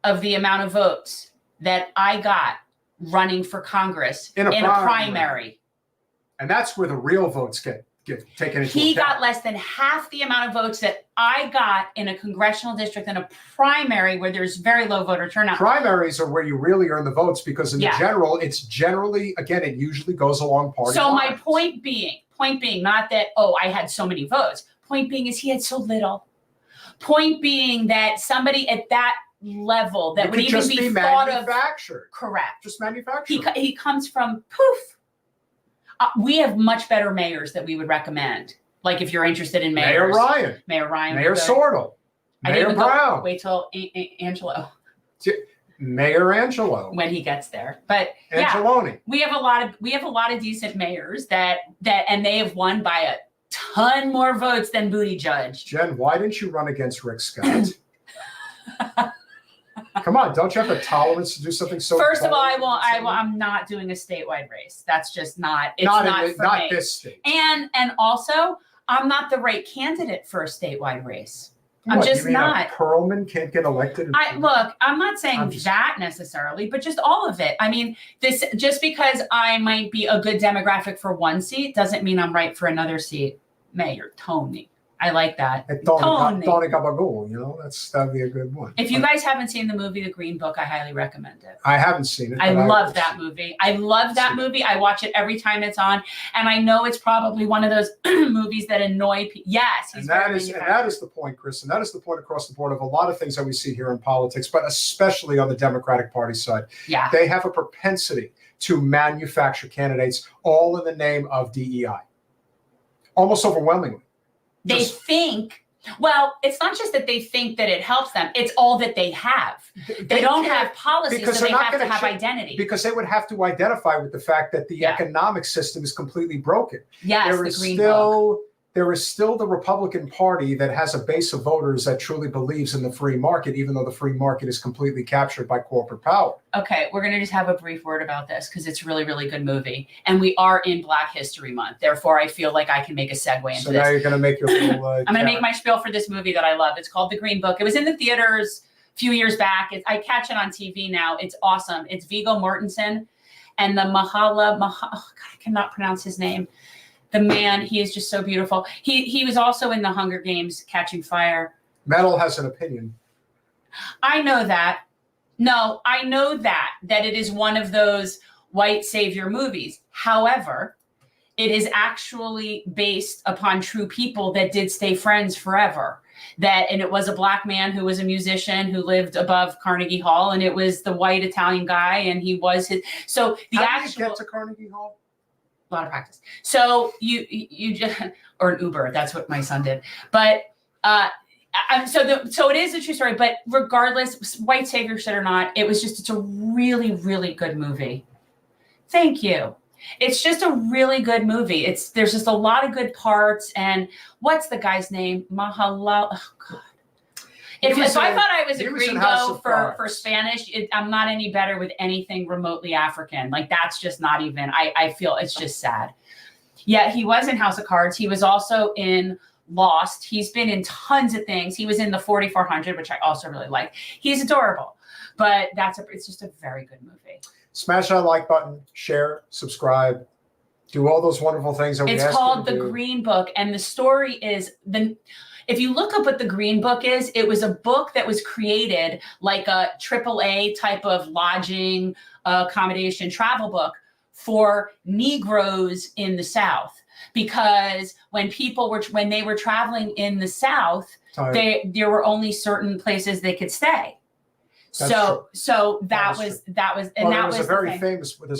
of the amount of votes that I got running for Congress in a primary. And that's where the real votes get taken into He account. got less than half the amount of votes that I got in a congressional district in a primary where there's very low voter turnout. Primaries are where you really earn the votes because in the general, it's generally, again, it usually goes along party So lines. my point being, not that, I had so many votes. Point being is he had so little. Point being that somebody at that level that would even be thought of correct. Just manufactured. He comes from poof. We have much better mayors that we would recommend. Like if you're interested in mayors. Mayor Ryan. Mayor Sordo. Mayor Brown. Wait till Angelo. Mayor Angelo. When he gets there. But Angeloni. We have a lot of decent mayors that and they have won by a ton more votes than Buttigieg. Jen, why didn't you run against Rick Scott? Come on, don't you have the tolerance to do something so? First of all, I'm not doing a statewide race. That's just not. It's not this state. And also, I'm not the right candidate for a statewide race. I'm just not. Perlman can't get elected. Look, I'm not saying that necessarily, but just all of it. I mean, this just because I might be a good demographic for one seat doesn't mean I'm right for another seat. Mayor Tony. I like that. Tony Gabagool, you know, that'd be a good one. If you guys haven't seen the movie The Green Book, I highly recommend it. I haven't seen it. I love that movie. I love that movie. I watch it every time it's on, and I know it's probably one of those movies that annoy people. Yes, and that is the point, Chris, and that is the point across the board of a lot of things that we see here in politics, but especially on the Democratic Party side. Yeah, they have a propensity to manufacture candidates all in the name of DEI, almost overwhelmingly. They think, well, it's not just that they think that it helps them. It's all that they have. They don't have policies, so they have to have identity. Because they would have to identify with the fact that the economic system is completely broken. Yes, the Green Book. There is still the Republican Party that has a base of voters that truly believes in the free market, even though the free market is completely captured by corporate power. Okay, we're going to just have a brief word about this because it's a really, really good movie. And we are in Black History Month. Therefore, I feel like I can make a segue into this. So now you're going to make your little... I'm going to make my spiel for this movie that I love. It's called The Green Book. It was in the theaters a few years back. I catch it on TV now. It's awesome. It's Viggo Mortensen and the I cannot pronounce his name. The man, he is just so beautiful. He was also in the Hunger Games Catching Fire. Metal has an opinion. I know that. No, I know that it is one of those white savior movies. However, it is actually based upon true people that did stay friends forever. And it was a Black man who was a musician who lived above Carnegie Hall, and it was the white Italian guy, and he was his. So the How did you get to Carnegie Hall? A lot of practice. So you just, or an Uber, that's what my son did. But so it is a true story, but regardless, white savior shit or not, it's a really, really good movie. Thank you. It's just a really good movie. There's just a lot of good parts. And what's the guy's name? Mahalal. Oh God. If I thought I was a gringo for Spanish, I'm not any better with anything remotely African. Like, that's just not even, I feel it's just sad. Yeah, he was in House of Cards. He was also in Lost. He's been in tons of things. He was in the 4400, which I also really like. He's adorable, but it's just a very good movie. Smash that like button, share, subscribe, do all those wonderful things that we ask you to do. It's called The Green Book, and the story is if you look up what The Green Book is, it was a book that was created like a AAA type of lodging, accommodation, travel book for Negroes in the South. Because when they were traveling in the South, there were only certain places they could stay. There's a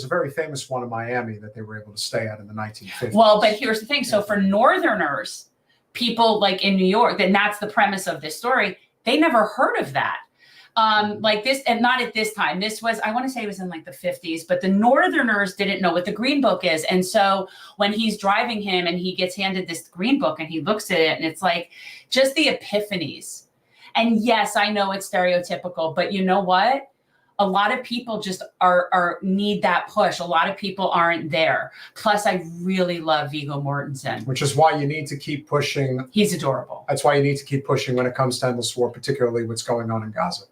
very famous one in Miami that they were able to stay at in the 1950s. Well, but here's the thing. So for Northerners, people like in New York, then that's the premise of this story. They never heard of that. Like this, and not at this time. This was, I want to say it was in like the 50s, but the Northerners didn't know what the Green Book is. And so when he's driving him and he gets handed this Green Book and he looks at it and it's like just the epiphanies. And yes, I know it's stereotypical, but you know what? A lot of people just need that push. A lot of people aren't there. Plus, I really love Viggo Mortensen. Which is why you need to keep pushing. He's adorable. That's why you need to keep pushing when it comes to endless war, particularly what's going on in Gaza.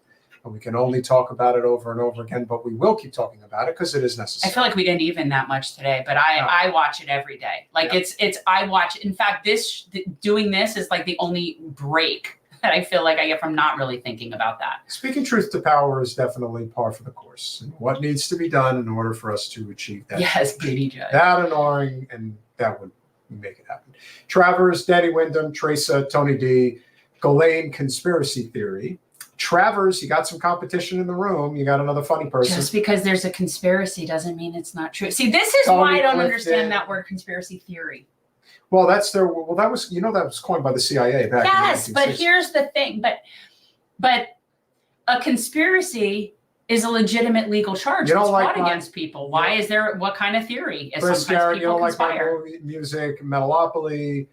And we can only talk about it over and over again, but we will keep talking about it because it is necessary. I feel like we didn't even that much today, but I watch it every day. Like I watch. In fact, doing this is like the only break that I feel like I get from not really thinking about that. Speaking truth to power is definitely par for the course. And what needs to be done in order for us to achieve that? Yes, Beauty Judge. That annoying, and that would make it happen. Travers, Daddy Wyndham, Teresa, Tony D, Ghislaine Conspiracy Theory. Travers, you got some competition in the room. You got another funny person. Just because there's a conspiracy doesn't mean it's not true. See, this is why I don't understand that word conspiracy theory. Well, that was coined by the CIA back in the 1960s. But here's the thing. But a conspiracy is a legitimate legal charge. It's brought against people. Why is there? What kind of theory? Chris Garrett, you don't like my movie, music, Metalopoly,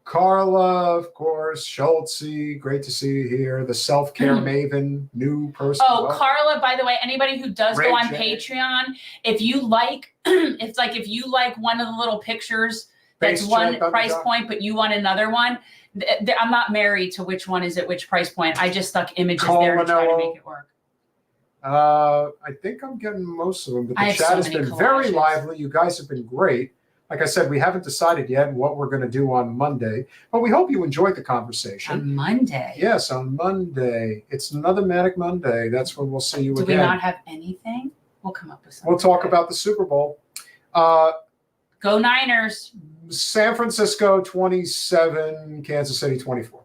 Carla, of course, Schultze, great to see you here. The self-care maven, new person. Oh, Carla, by the way, anybody who does go on Patreon, if you like, if you like one of the little pictures. That's one price point, but you want another one. I'm not married to which one is at which price point. I just stuck images there to try to make it work. I think I'm getting most of them, but the chat has been very lively. You guys have been great. Like I said, we haven't decided yet what we're going to do on Monday, but we hope you enjoyed the conversation. On Monday? Yes, on Monday. It's another Manic Monday. That's when we'll see you again. Do we not have anything? We'll come up with something. We'll talk about the Super Bowl. Go Niners. San Francisco 27, Kansas City 24.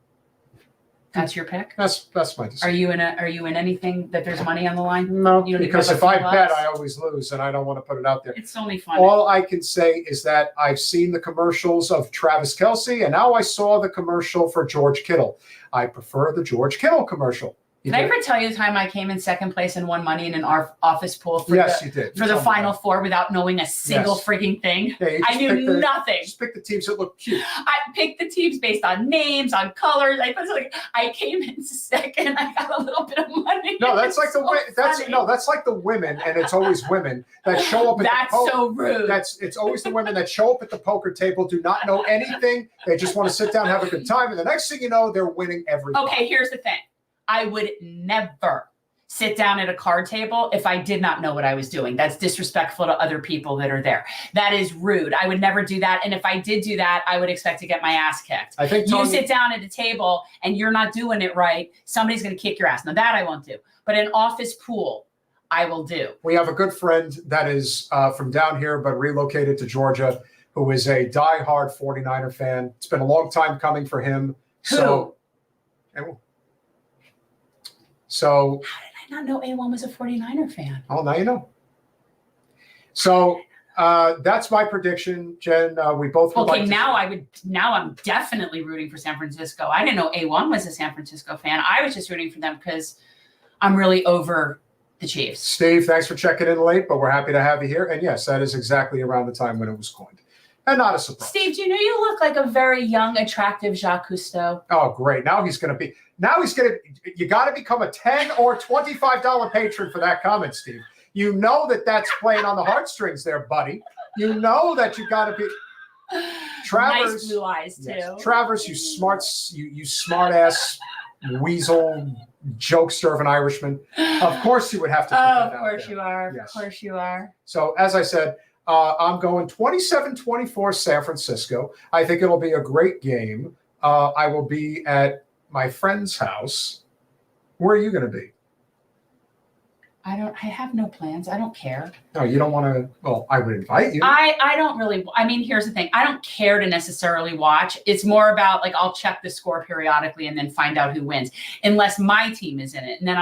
That's your pick? That's my decision. Are you in anything that there's money on the line? No, because if I bet, I always lose, and I don't want to put it out there. It's only fun. All I can say is that I've seen the commercials of Travis Kelce, and now I saw the commercial for George Kittle. I prefer the George Kittle commercial. Did I ever tell you the time I came in second place and won money in an office pool for you did. For the Final Four without knowing a single freaking thing? Yeah, I knew nothing. Just pick the teams that look cute. I picked the teams based on names, on colors. I came in second. I got a little bit of money. No, that's like that's like the women, and it's always women that show up. That's so rude. It's always the women that show up at the poker table, do not know anything. They just want to sit down, have a good time, and the next thing you know, they're winning everything. Okay, here's the thing. I would never sit down at a card table if I did not know what I was doing. That's disrespectful to other people that are there. That is rude. I would never do that. And if I did do that, I would expect to get my ass kicked. I think you sit down at a table and you're not doing it right, somebody's going to kick your ass. Now that I won't do. But an office pool, I will do. We have a good friend that is from down here but relocated to Georgia, who is a diehard 49er fan. It's been a long time coming for him. Who? So how did I not know A1 was a 49er fan? Oh, now you know. So that's my prediction, Jen. We both would now I'm definitely rooting for San Francisco. I didn't know A1 was a San Francisco fan. I was just rooting for them because I'm really over the Chiefs. Steve, thanks for checking in late, but we're happy to have you here. And yes, that is exactly around the time when it was coined. And not a surprise. Steve, do you know you look like a very young, attractive Jacques Cousteau? Oh, great. You got to become a $10 or $25 patron for that comment, Steve. You know that's playing on the heartstrings there, buddy. You know that you got to be. Travers, nice blue eyes, too. Yes. Travers, you smart ass weasel jokester of an Irishman. Of course you would have to put that out there. Of course you are. Yes. Of course you are. So, as I said, I'm going 27-24 San Francisco. I think it'll be a great game. I will be at my friend's house. Where are you going to be? I have no plans. I don't care. No, you don't want to. Well, I would invite you. I don't really. I mean, here's the thing. I don't care to necessarily watch. It's more about I'll check the score periodically and then find out who wins, unless my team is in it, and then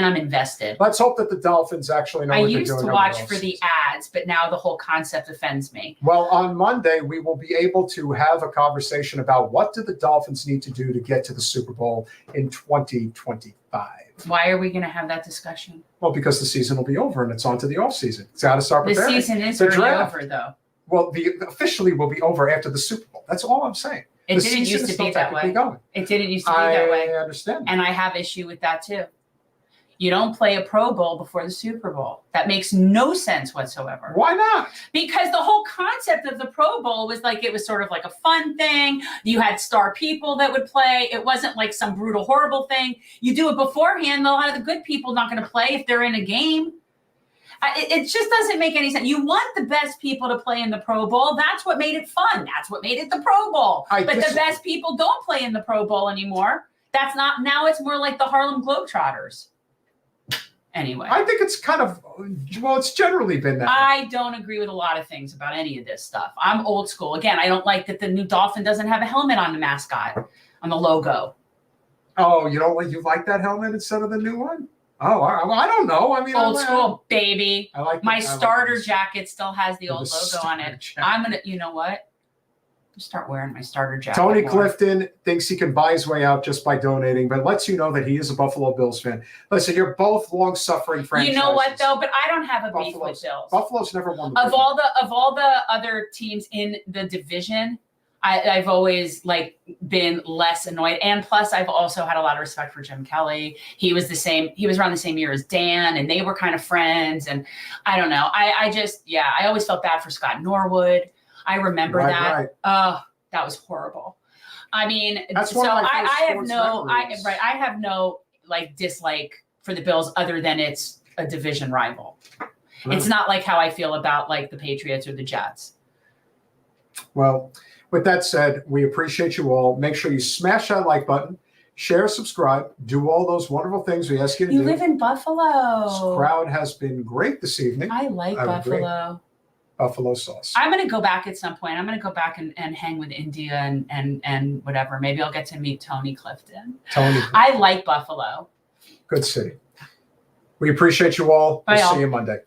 I'm invested. Let's hope that the Dolphins actually know what they're doing. I used to watch for the ads, but now the whole concept offends me. Well, on Monday, we will be able to have a conversation about what do the Dolphins need to do to get to the Super Bowl in 2025. Why are we going to have that discussion? Well, because the season will be over and it's on to the offseason. It's got to start preparing. The season is already over, though. Well, officially will be over after the Super Bowl. That's all I'm saying. It didn't used to be that way. It didn't used to be that way. I understand. And I have issue with that, too. You don't play a Pro Bowl before the Super Bowl. That makes no sense whatsoever. Why not? Because the whole concept of the Pro Bowl was it was sort of like a fun thing. You had star people that would play. It wasn't like some brutal, horrible thing. You do it beforehand. A lot of the good people not going to play if they're in a game. It just doesn't make any sense. You want the best people to play in the Pro Bowl. That's what made it fun. That's what made it the Pro Bowl. The best people don't play in the Pro Bowl anymore. That's not, now it's more like the Harlem Globetrotters. Anyway. I think it's it's generally been that way. I don't agree with a lot of things about any of this stuff. I'm old school. Again, I don't like that the new Dolphin doesn't have a helmet on the mascot, on the logo. Oh, you like that helmet instead of the new one? Oh, I don't know. I mean, old school, baby. I like my starter jacket still has the old logo on it. I'm going to, you know what? Start wearing my starter jacket. Tony Clifton thinks he can buy his way out just by donating, but lets you know that he is a Buffalo Bills fan. Listen, you're both long-suffering franchises. You know what, though? But I don't have a beef with Bills. Buffalo's never won. Of all the other teams in the division, I've always been less annoyed. And plus, I've also had a lot of respect for Jim Kelly. He was around the same year as Dan, and they were kind of friends. And I don't know. I always felt bad for Scott Norwood. I remember that. Right. Oh, that was horrible. I mean, that's one of my I have no dislike for the Bills other than it's a division rival. Right. It's not like how I feel about the Patriots or the Jets. Well, with that said, we appreciate you all. Make sure you smash that like button, share, subscribe, do all those wonderful things we ask you to do. You live in Buffalo. This crowd has been great this evening. I like Buffalo. Buffalo sauce. I'm going to go back at some point. I'm going to go back and hang with India and whatever. Maybe I'll get to meet Tony Clifton. I like Buffalo. Good city. We appreciate you all. Bye, We'll all. see you Monday.